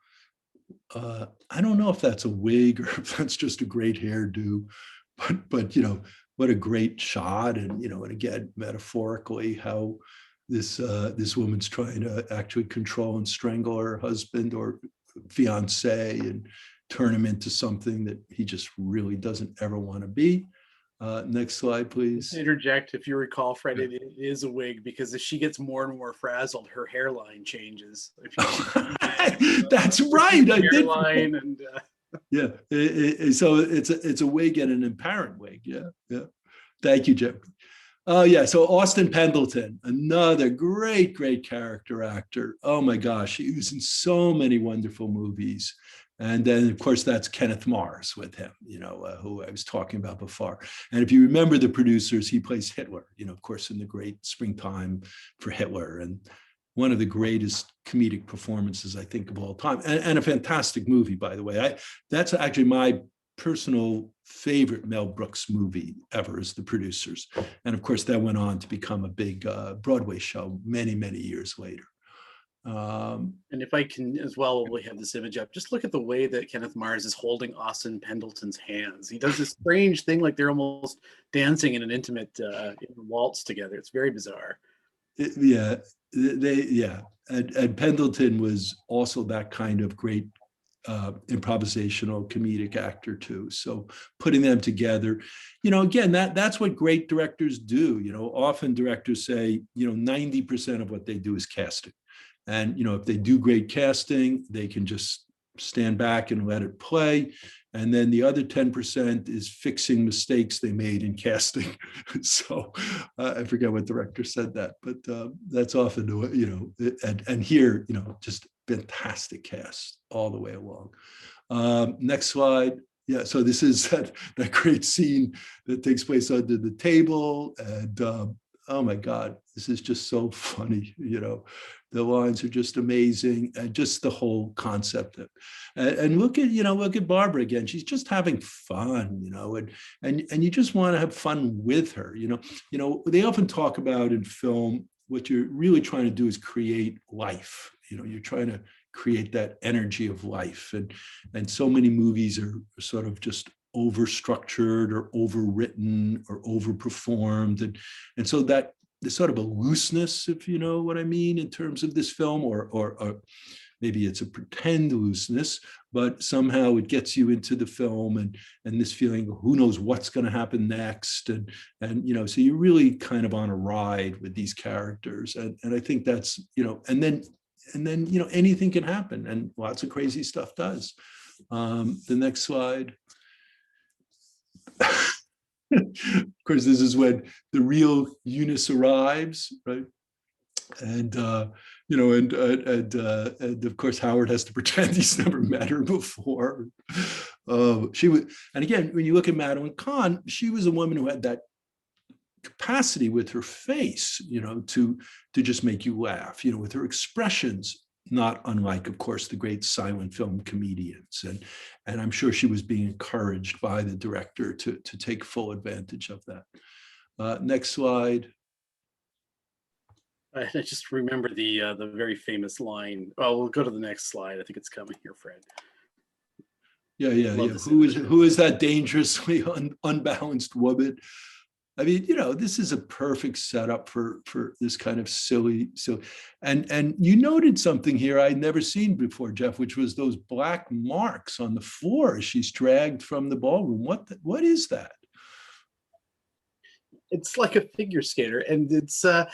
I don't know if that's a wig or if that's just a great hairdo, but what a great shot, and and again, metaphorically, how this woman's trying to actually control and strangle her husband or fiance and turn him into something that he just really doesn't ever want to be. Next slide, please. Interject, if you recall, Fred, it is a wig because as she gets more and more frazzled, her hairline changes. That's right. I did. And, yeah. So it's a wig and an apparent wig. Yeah. Thank you, Jeff. Oh yeah. So Austin Pendleton, another great character actor. Oh my gosh, he was in so many wonderful movies. And then, of course, that's Kenneth Mars with him, who I was talking about before. And if you remember the producers, he plays Hitler, of course, in the great Springtime for Hitler. And one of the greatest comedic performances, I think, of all time. And a fantastic movie, by the way. That's actually my personal favorite Mel Brooks movie ever, is The Producers. And of course, that went on to become a big Broadway show many years later. And if I can as well, we have this image up. Just look at the way that Kenneth Mars is holding Austin Pendleton's hands. He does this strange thing, like they're almost dancing in an intimate waltz together. It's very bizarre. Yeah, and Pendleton was also that kind of great improvisational comedic actor too. So putting them together, again, that's what great directors do. Often directors say, 90% of what they do is casting. And, if they do great casting, they can just stand back and let it play. And then the other 10% is fixing mistakes they made in casting. So I forget what director said that, but that's often, and here, just fantastic cast all the way along. Next slide. Yeah, so this is that great scene that takes place under the table. And oh my God, this is just so funny. The lines are just amazing, and just the whole concept of, and look at Barbra again. She's just having fun, and you just want to have fun with her. They often talk about in film, what you're really trying to do is create life. You're trying to create that energy of life, and so many movies are sort of just overstructured or overwritten or overperformed, and so that there's sort of a looseness, if you know what I mean, in terms of this film, or maybe it's a pretend looseness, but somehow it gets you into the film, and this feeling of who knows what's going to happen next, and so you're really kind of on a ride with these characters, and I think that's and then anything can happen, and lots of crazy stuff does. The next slide. Of course, this is when the real Eunice arrives, right? And and of course Howard has to pretend he's never met her before. She was, and again, when you look at Madeline Khan, she was a woman who had that capacity with her face, to just make you laugh, with her expressions, not unlike, of course, the great silent film comedians. And I'm sure she was being encouraged by the director to take full advantage of that. Next slide. I just remember the very famous line. Oh, we'll go to the next slide. I think it's coming here, Fred. Yeah. Who is that dangerously unbalanced woman? I mean, this is a perfect setup for this kind of silly. And you noted something here I'd never seen before, Jeff, which was those black marks on the floor as she's dragged from the ballroom. What is that? It's like a figure skater, and it's the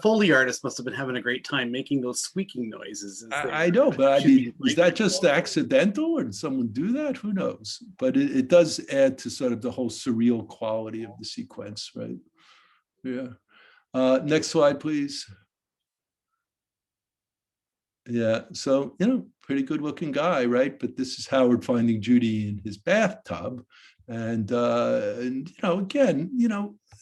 Foley artist must have been having a great time making those squeaking noises. I know, but I mean, is that just accidental, or did someone do that? Who knows? But it does add to sort of the whole surreal quality of the sequence, right? Yeah. Next slide, please. Yeah, so, pretty good looking guy, right? But this is Howard finding Judy in his bathtub. And again,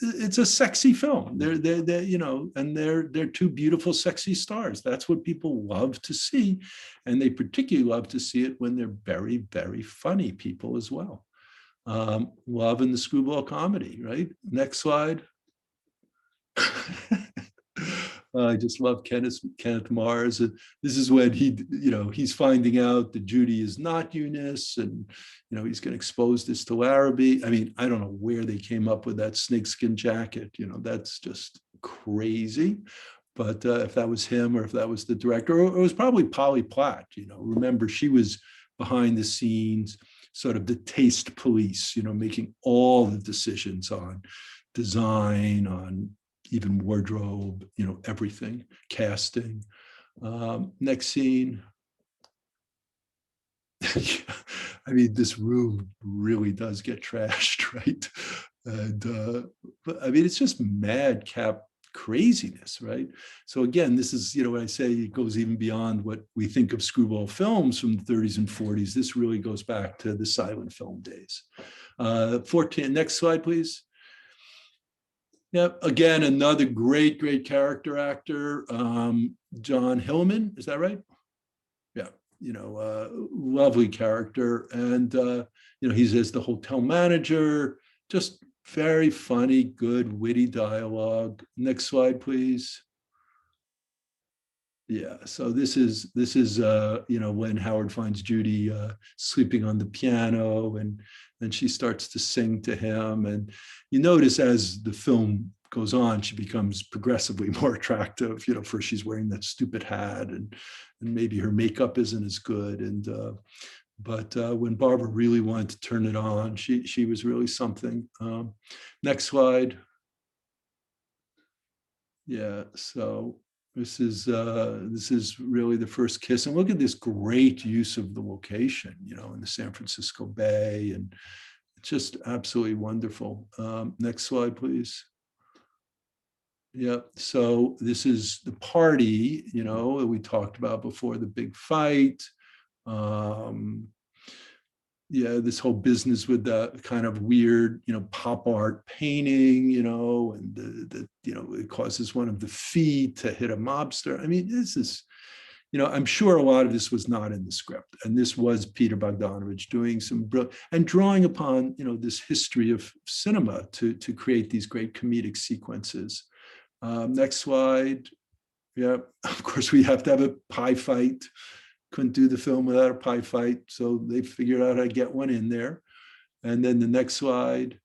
it's a sexy film. They're and they're two beautiful, sexy stars. That's what people love to see. And they particularly love to see it when they're very, very funny people as well. Love in the screwball comedy, right? Next slide. I just love Kenneth Mars. And this is when he's finding out that Judy is not Eunice, and he's going to expose this to Larrabee. I mean, I don't know where they came up with that snakeskin jacket. That's just crazy. But if that was him, or if that was the director, or it was probably Polly Platt. Remember, she was behind the scenes, sort of the taste police. Making all the decisions on design, on even wardrobe, everything, casting. Next scene. I mean, this room really does get trashed, right? And but I mean, it's just madcap craziness, right? So again, this is, when I say it goes even beyond what we think of screwball films from the 30s and 40s, this really goes back to the silent film days. 14, next slide, please. Yep. Again, another great character actor, John Hillman. Is that right? Yeah. Lovely character, and he's as the hotel manager. Just very funny, good, witty dialogue. Next slide, please. Yeah, so this is you know, when Howard finds Judy sleeping on the piano, and she starts to sing to him, and you notice as the film goes on, she becomes progressively more attractive. You know, first she's wearing that stupid hat, and maybe her makeup isn't as good, and but when Barbara really wanted to turn it on, she was really something. Next slide. Yeah, so this is really the first kiss, and look at this great use of the location, you know, in the San Francisco Bay, and it's just absolutely wonderful. Next slide, please. Yeah, so this is the party, you know, that we talked about before, the big fight. Um, yeah, this whole business with the kind of weird, you know, pop art painting, you know, and the you know, it causes one of the feet to hit a mobster. I mean, this is, you know, I'm sure a lot of this was not in the script, and this was Peter Bogdanovich doing some and drawing upon, you know, this history of cinema to create these great comedic sequences. Next slide. Yeah, of course we have to have a pie fight. Couldn't do the film without a pie fight, so they figured out how to get one in there. And then the next slide.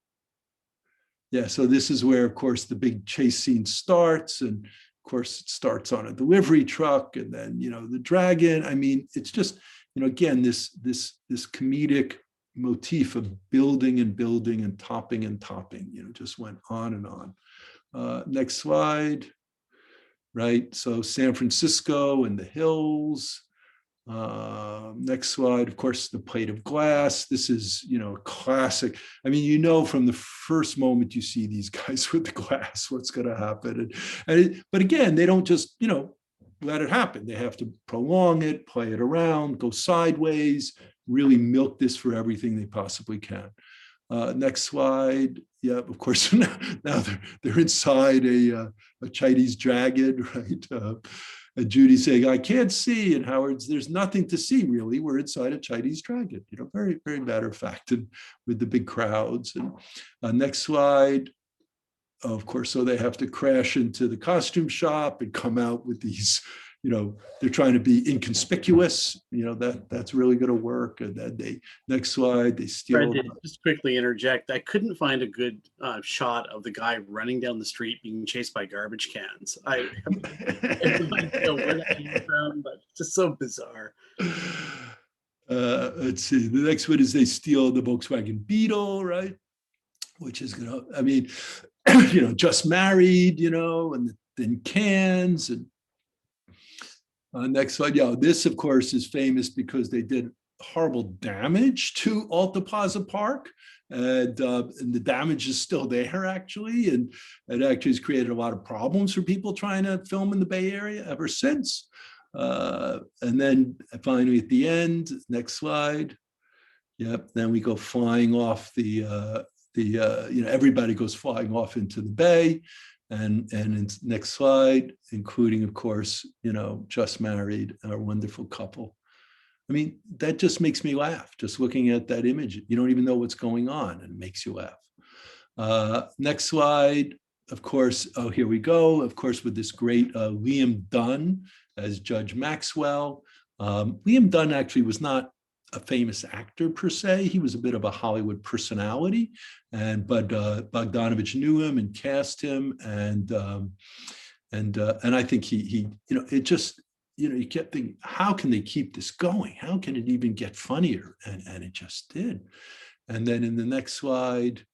Yeah, so this is where, of course, the big chase scene starts, and of course it starts on a delivery truck, and then, you know, the dragon. I mean, it's just, you know, again, this comedic motif of building and building and topping, you know, just went on and on. Next slide. Right, so San Francisco and the hills. Next slide, of course, the plate of glass. This is, you know, a classic. I mean, you know, from the first moment you see these guys with the glass, what's going to happen. But again, they don't just, you know, let it happen. They have to prolong it, play it around, go sideways, really milk this for everything they possibly can. Next slide. Yeah, of course, now they're inside a Chinese dragon, right? And Judy saying, "I can't see," and Howard's, "There's nothing to see, really. We're inside a Chinese dragon." You know, very, very matter of fact, and with the big crowds. And next slide. Of course, so they have to crash into the costume shop and come out with these, you know, they're trying to be inconspicuous. You know, that's really going to work. And then next slide, they steal. Just quickly interject. I couldn't find a good shot of the guy running down the street being chased by garbage cans. I have no idea where that came from, but it's just so bizarre. Let's see. The next one is they steal the Volkswagen Beetle, right? Which is gonna, I mean, you know, just married, you know, and then cans. And next slide. Yeah, this, of course, is famous because they did horrible damage to Alta Plaza Park. And the damage is still there, actually. And it actually has created a lot of problems for people trying to film in the Bay Area ever since. And then finally at the end, next slide. Yep, then we go flying off you know, everybody goes flying off into the bay, and in next slide, including, of course, you know, just married, a wonderful couple. I mean, that just makes me laugh, just looking at that image. You don't even know what's going on, and it makes you laugh. Next slide, of course, oh, here we go, of course, with this great Liam Dunn as Judge Maxwell. Liam Dunn actually was not a famous actor per se. He was a bit of a Hollywood personality, but Bogdanovich knew him and cast him, and I think he you know, it just, you know, you kept thinking, how can they keep this going? How can it even get funnier? And it just did. And then in the next slide,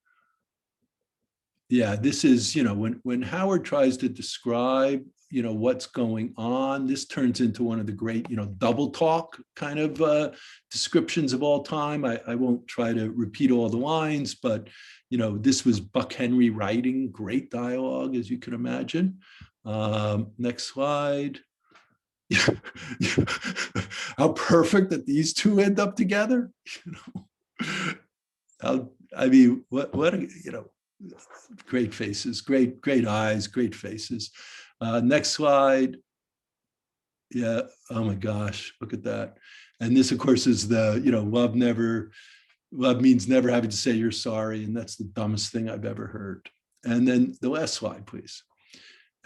yeah, this is, you know, when Howard tries to describe, you know, what's going on, this turns into one of the great, you know, double talk kind of descriptions of all time. I won't try to repeat all the lines, but, you know, this was Buck Henry writing great dialogue, as you can imagine. Next slide. How perfect that these two end up together. You know, I mean, what you know, great faces, great eyes, great faces. Next slide. Yeah. Oh my gosh, look at that. And this, of course, is the, you know, love means never having to say you're sorry, and that's the dumbest thing I've ever heard. And then the last slide, please.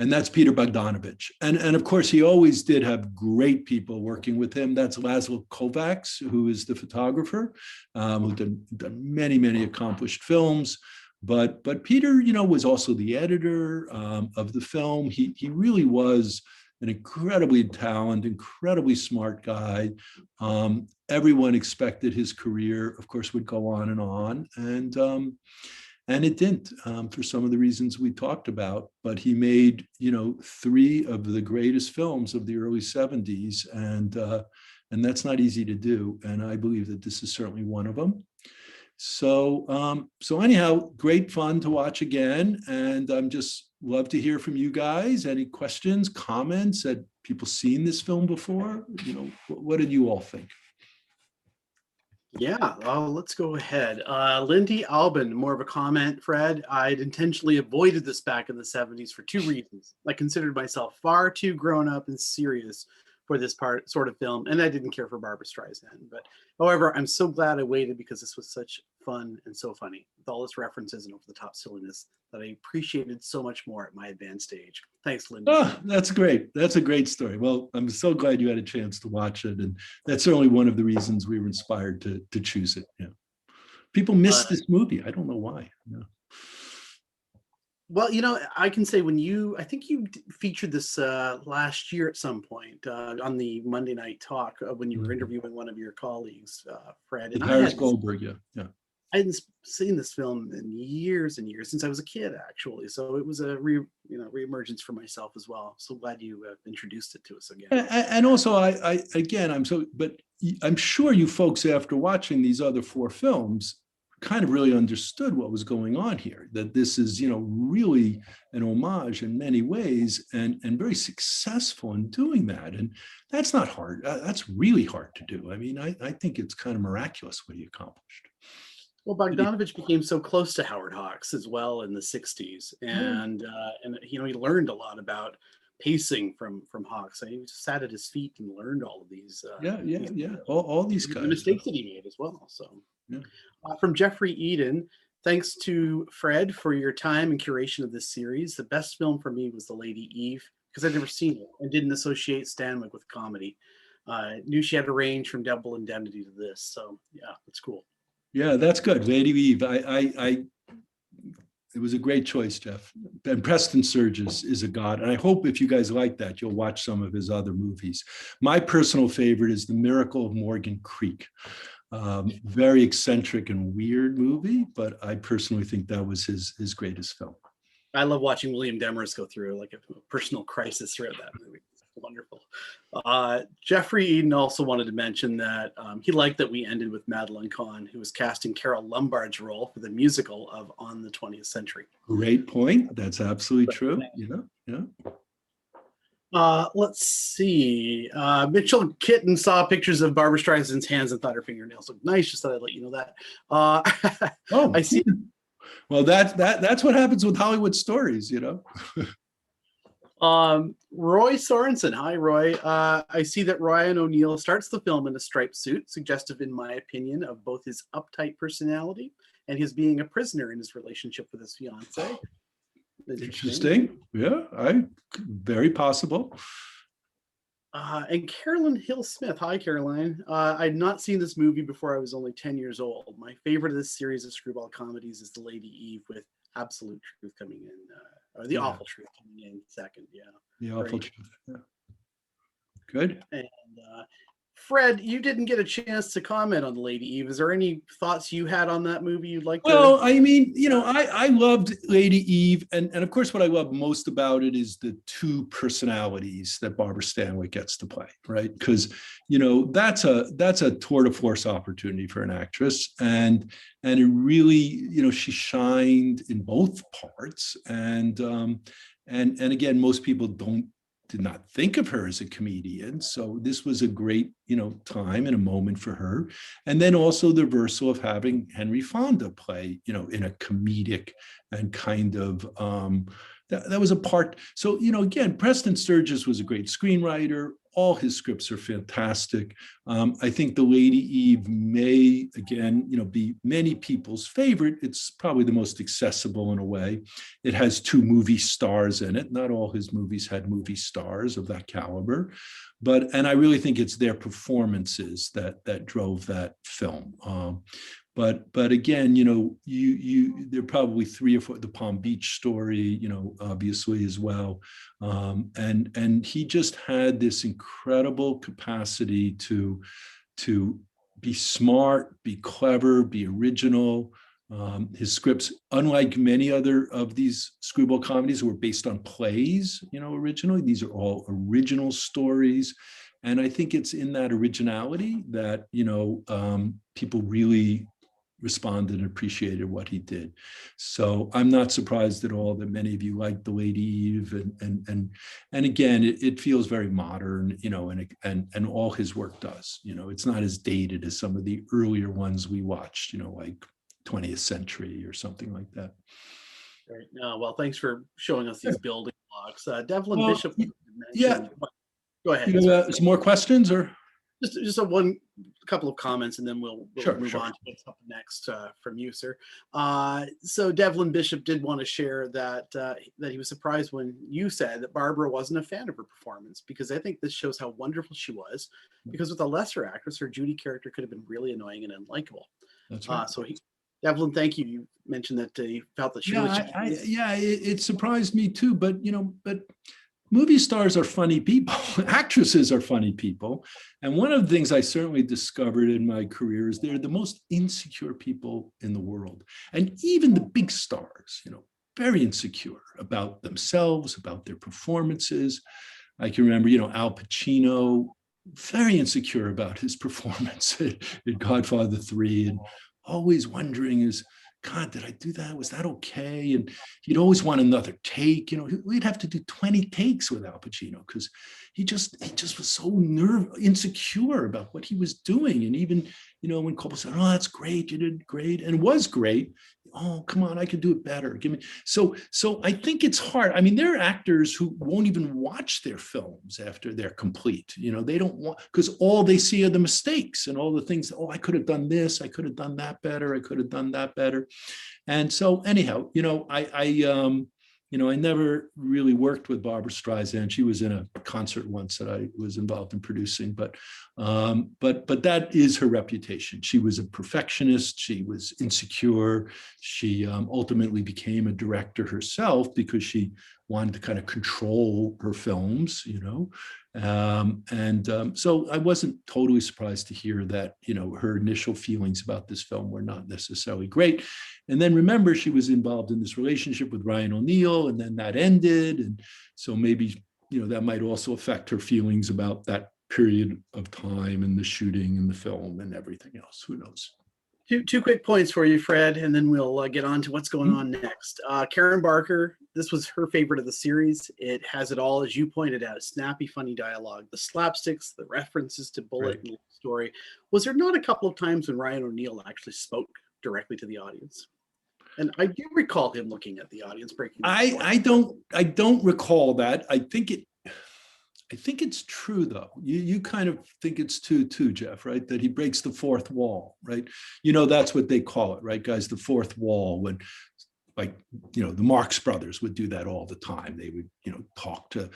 And that's Peter Bogdanovich. And of course, he always did have great people working with him. That's Laszlo Kovacs, who is the photographer, who's done many, many accomplished films. But Peter, was also the editor of the film. He really was an incredibly talented, incredibly smart guy. Everyone expected his career, of course, would go on. And it didn't, for some of the reasons we talked about. But he made, 3 of the greatest films of the early 70s. And that's not easy to do. And I believe that this is certainly one of them. So anyhow, great fun to watch again. And I'm just love to hear from you guys. Any questions, comments? Had people seen this film before? What did you all think? Yeah, let's go ahead. Lindy Albin, more of a comment, Fred. I'd intentionally avoided this back in the 70s for 2 reasons. I considered myself far too grown up and serious for this sort of film, and I didn't care for Barbra Streisand. But however, I'm so glad I waited because this was such fun and so funny with all its references and over-the-top silliness that I appreciated so much more at my advanced age. Thanks, Linda. Oh, that's great. That's a great story. Well, I'm so glad you had a chance to watch it, and that's certainly one of the reasons we were inspired to choose it. Yeah, people miss this movie. I don't know why. Yeah. Well, I can say I think you featured this last year at some point on the Monday Night Talk when you were interviewing one of your colleagues, Fred. And Paris Goldberg, yeah. I hadn't seen this film in years and years, since I was a kid, actually. So it was a reemergence for myself as well. So glad you introduced it to us again. And also, but I'm sure you folks, after watching these other 4 films, kind of really understood what was going on here, that this is, really an homage in many ways and very successful in doing that. And that's not hard. That's really hard to do. I mean, I think it's kind of miraculous what he accomplished. Well, Bogdanovich became so close to Howard Hawks as well in the 60s. And he learned a lot about pacing from Hawks. He just sat at his feet and learned all of these. All these guys. The mistakes that he made as well. So, yeah. From Jeffrey Eden, thanks to Fred for your time and curation of this series. The best film for me was The Lady Eve, because I'd never seen it and didn't associate Stanwyck with comedy. Knew she had a range from Double Indemnity to this. So, yeah, it's cool. Yeah, that's good. Lady Eve. It was a great choice, Jeff. And Preston Sturges is a god. And I hope if you guys like that, you'll watch some of his other movies. My personal favorite is The Miracle of Morgan Creek. Very eccentric and weird movie, but I personally think that was his greatest film. I love watching William Demarest go through like a personal crisis throughout that movie. It's wonderful. Jeffrey Eden also wanted to mention that he liked that we ended with Madeline Khan, who was casting Carol Lombard's role for the musical of On the 20th Century. Great point. That's absolutely true. Yeah. Let's see. Mitchell Kitten saw pictures of Barbra Streisand's hands and thought her fingernails looked nice. Just thought I'd let you know that. I see. Well, that's what happens with Hollywood stories, Roy Sorensen. Hi, Roy. I see that Ryan O'Neal starts the film in a striped suit, suggestive, in my opinion, of both his uptight personality and his being a prisoner in his relationship with his fiancée. Interesting. Yeah, very possible. And Carolyn Hill Smith. Hi, Caroline. I'd not seen this movie before I was only 10 years old. My favorite of this series of screwball comedies is The Lady Eve, with Absolute Truth coming in, or The Awful Truth coming in second. Yeah. The Awful Truth. Yeah. Good. And Fred, you didn't get a chance to comment on The Lady Eve. Is there any thoughts you had on that movie you'd like to? Well, I mean, I loved Lady Eve. And of course, what I love most about it is the 2 personalities that Barbara Stanwyck gets to play, right? Because, that's a tour de force opportunity for an actress. And it really, she shined in both parts. And again, most people did not think of her as a comedian. So this was a great, time and a moment for her. And then also the reversal of having Henry Fonda play, in a comedic and kind of, that was a part. So, again, Preston Sturges was a great screenwriter. all his scripts are fantastic. I think The Lady Eve may, again, be many people's favorite. It's probably the most accessible in a way. It has 2 movie stars in it. Not all his movies had movie stars of that caliber, and I really think it's their performances that drove that film. But again, there are probably 3 or 4, the Palm Beach Story, obviously as well. And he just had this incredible capacity to be smart, be clever, be original. His scripts, unlike many other of these screwball comedies, were based on plays, originally. These are all original stories. And I think it's in that originality that, people really responded and appreciated what he did. So I'm not surprised at all that many of you like The Lady Eve, and again, it feels very modern, and all his work does. It's not as dated as some of the earlier ones we watched, like 20th Century or something like that. Right. Well, thanks for showing us these building blocks. Devlin Well, Bishop. Yeah. Go ahead. Some more questions, or? Just a couple of comments, and then we'll move on to what's up next from you, sir. So Devlin Bishop did want to share that he was surprised when you said that Barbara wasn't a fan of her performance, because I think this shows how wonderful she was. Because with a lesser actress, her Judy character could have been really annoying and unlikable. That's right. Devlin, thank you. You mentioned that you felt that she was. It surprised me too. But movie stars are funny people. Actresses are funny people. And one of the things I certainly discovered in my career is they're the most insecure people in the world. And even the big stars, very insecure about themselves, about their performances. I can remember, Al Pacino, very insecure about his performance in Godfather 3, and always wondering, God, did I do that? Was that okay? And he'd always want another take. We'd have to do 20 takes with Al Pacino because he just was so insecure about what he was doing. And even, when Coppola said, "Oh, that's great, you did great," and it was great. Oh, come on, I could do it better. Give me. So I think it's hard. I mean, there are actors who won't even watch their films after they're complete. They don't want, because all they see are the mistakes and all the things. Oh, I could have done this. I could have done that better. I could have done that better. And so anyhow, I never really worked with Barbra Streisand. She was in a concert once that I was involved in producing, but that is her reputation. She was a perfectionist. She was insecure. She ultimately became a director herself because she wanted to kind of control her films, so I wasn't totally surprised to hear that, her initial feelings about this film were not necessarily great. And then remember, she was involved in this relationship with Ryan O'Neal, and then that ended. And so maybe, that might also affect her feelings about that period of time and the shooting and the film and everything else. Who knows? Two quick points for you, Fred, and then we'll get on to what's going on next. Karen Barker, this was her favorite of the series. It has it all, as you pointed out, snappy, funny dialogue, the slapsticks, the references to Bullet and story. Was there not a couple of times when Ryan O'Neal actually spoke directly to the audience? And I do recall him looking at the audience, breaking. I don't recall that. I think it's true, though. You kind of think it's too, Jeff, right? That he breaks the fourth wall, right? That's what they call it, right, guys? The fourth wall. When, the Marx Brothers would do that all the time. They would, talk to,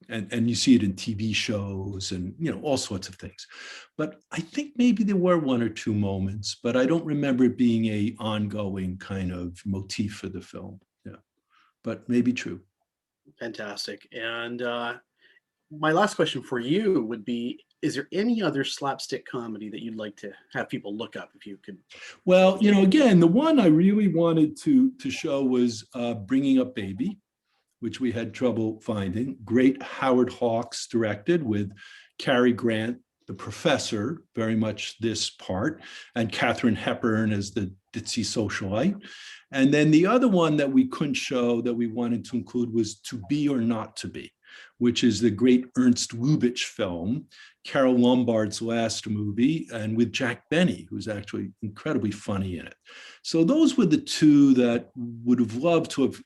and you see it in TV shows and, all sorts of things. But I think maybe there were one or two moments, but I don't remember it being a ongoing kind of motif for the film. Yeah, but maybe true. Fantastic. And my last question for you would be, is there any other slapstick comedy that you'd like to have people look up if you could? Well, again, the one I really wanted to show was Bringing Up Baby, which we had trouble finding. Great Howard Hawks directed, with Cary Grant, the professor, very much this part, and Katharine Hepburn as the ditzy socialite. And then the other one that we couldn't show that we wanted to include was To Be or Not to Be, which is the great Ernst Lubitsch film, Carol Lombard's last movie, and with Jack Benny, who's actually incredibly funny in it. So those were the two that would have loved to have,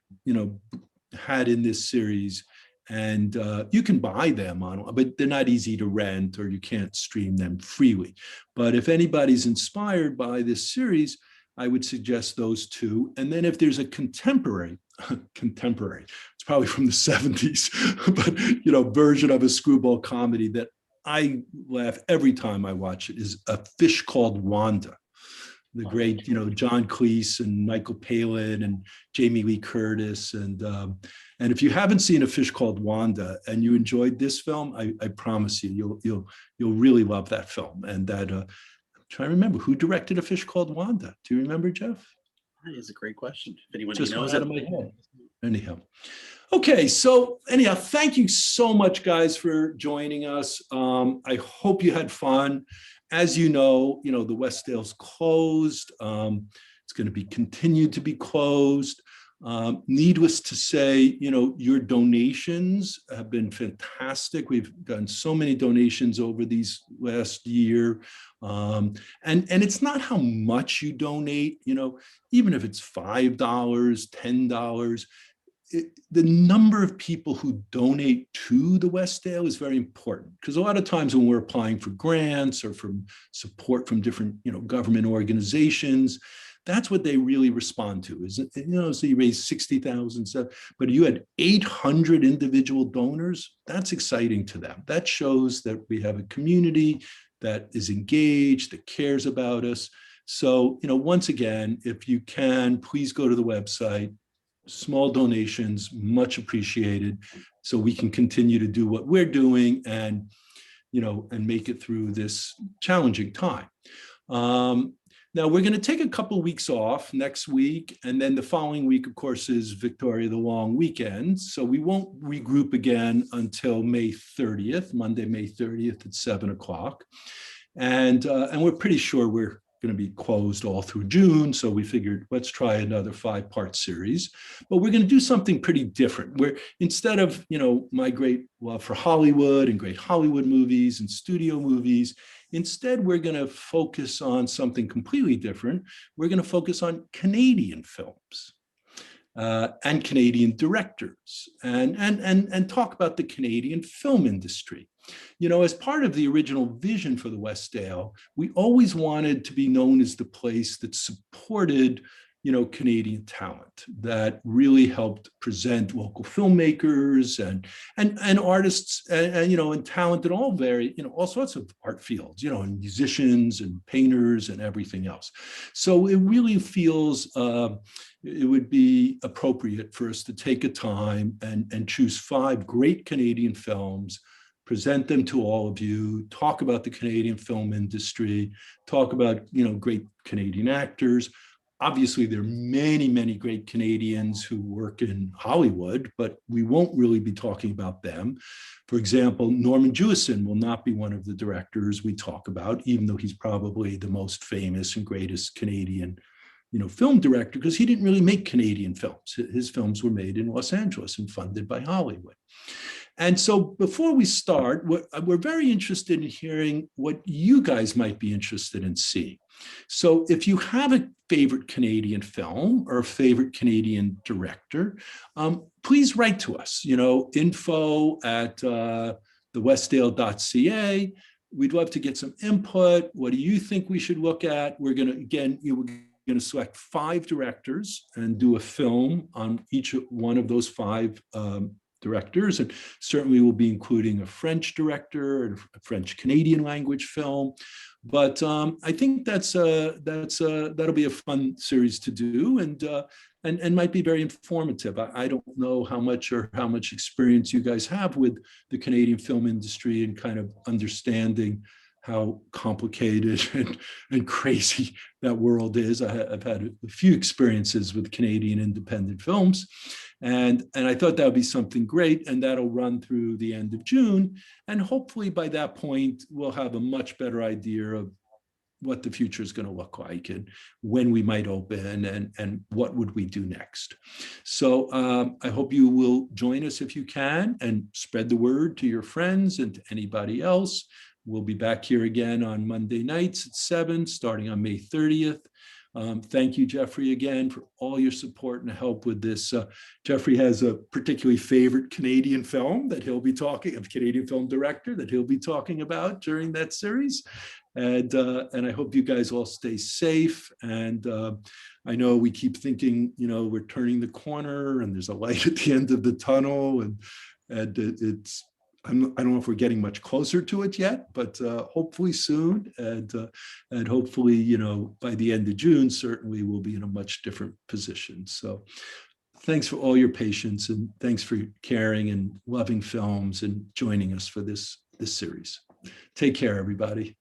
had in this series And you can buy them on, but they're not easy to rent or you can't stream them freely. But if anybody's inspired by this series, I would suggest those two. And then if there's a contemporary, it's probably from the 70s, but version of a screwball comedy that I laugh every time I watch it is A Fish Called Wanda. The great, John Cleese and Michael Palin and Jamie Lee Curtis. And if you haven't seen A Fish Called Wanda and you enjoyed this film, I promise you, you'll really love that film. And that, I'm trying to remember who directed A Fish Called Wanda. Do you remember, Jeff? That is a great question. If anyone Just knows out of my head. Anyhow. Okay, so anyhow, thank you so much, guys, for joining us. I hope you had fun. As you know, the Westdale's closed. It's going to be continued to be closed. Needless to say, your donations have been fantastic. We've done so many donations over these last year. And it's not how much you donate, even if it's $5, $10, the number of people who donate to the Westdale is very important, because a lot of times when we're applying for grants or from support from different, government organizations, that's what they really respond to. Is so you raise 60,000, but you had 800 individual donors. That's exciting to them. That shows that we have a community that is engaged, that cares about us. So, once again, if you can, please go to the website. Small donations, much appreciated, so we can continue to do what we're doing and, and make it through this challenging time. Now we're going to take a couple of weeks off next week, and then the following week, of course, is Victoria the Long Weekend. So we won't regroup again until May 30th, Monday, May 30th at 7 o'clock. And we're pretty sure we're going to be closed all through June. So we figured, let's try another 5-part series, but we're going to do something pretty different, where instead of, my great love for Hollywood and great Hollywood movies and studio movies, instead, we're going to focus on something completely different. We're going to focus on Canadian films and Canadian directors and talk about the Canadian film industry. As part of the original vision for the Westdale, we always wanted to be known as the place that supported, Canadian talent, that really helped present local filmmakers and artists and talent in all sorts of art fields, and musicians and painters and everything else. So it really feels it would be appropriate for us to take a time and choose 5 great Canadian films, present them to all of you, talk about the Canadian film industry, talk about, great Canadian actors. Obviously, there are many, many great Canadians who work in Hollywood, but we won't really be talking about them. For example, Norman Jewison will not be one of the directors we talk about, even though he's probably the most famous and greatest Canadian film director, because he didn't really make Canadian films. His films were made in Los Angeles and funded by Hollywood. And so before we start, we're very interested in hearing what you guys might be interested in seeing. So if you have a favorite Canadian film or a favorite Canadian director, please write to us, info@thewestdale.ca. We'd love to get some input. What do you think we should look at? We're going to select 5 directors and do a film on each one of those 5 directors, and certainly we'll be including a French director and a French Canadian language film. But I think that'll be a fun series to do, and might be very informative. I don't know how much experience you guys have with the Canadian film industry and kind of understanding how complicated and crazy that world is. I've had a few experiences with Canadian independent films, and I thought that would be something great, and that'll run through the end of June. And hopefully by that point, we'll have a much better idea of what the future is going to look like and when we might open and what would we do next. So I hope you will join us if you can, and spread the word to your friends and to anybody else. We'll be back here again on Monday nights at 7, starting on May 30th. Thank you, Jeffrey, again, for all your support and help with this. Jeffrey has a particularly favorite Canadian film that he'll be talking, a Canadian film director that he'll be talking about during that series. And I hope you guys all stay safe. And I know we keep thinking, you know, we're turning the corner and there's a light at the end of the tunnel. And it's, I don't know if we're getting much closer to it yet, but hopefully soon. And hopefully, you know, by the end of June, certainly we'll be in a much different position. So thanks for all your patience, and thanks for caring and loving films and joining us for this series. Take care, everybody.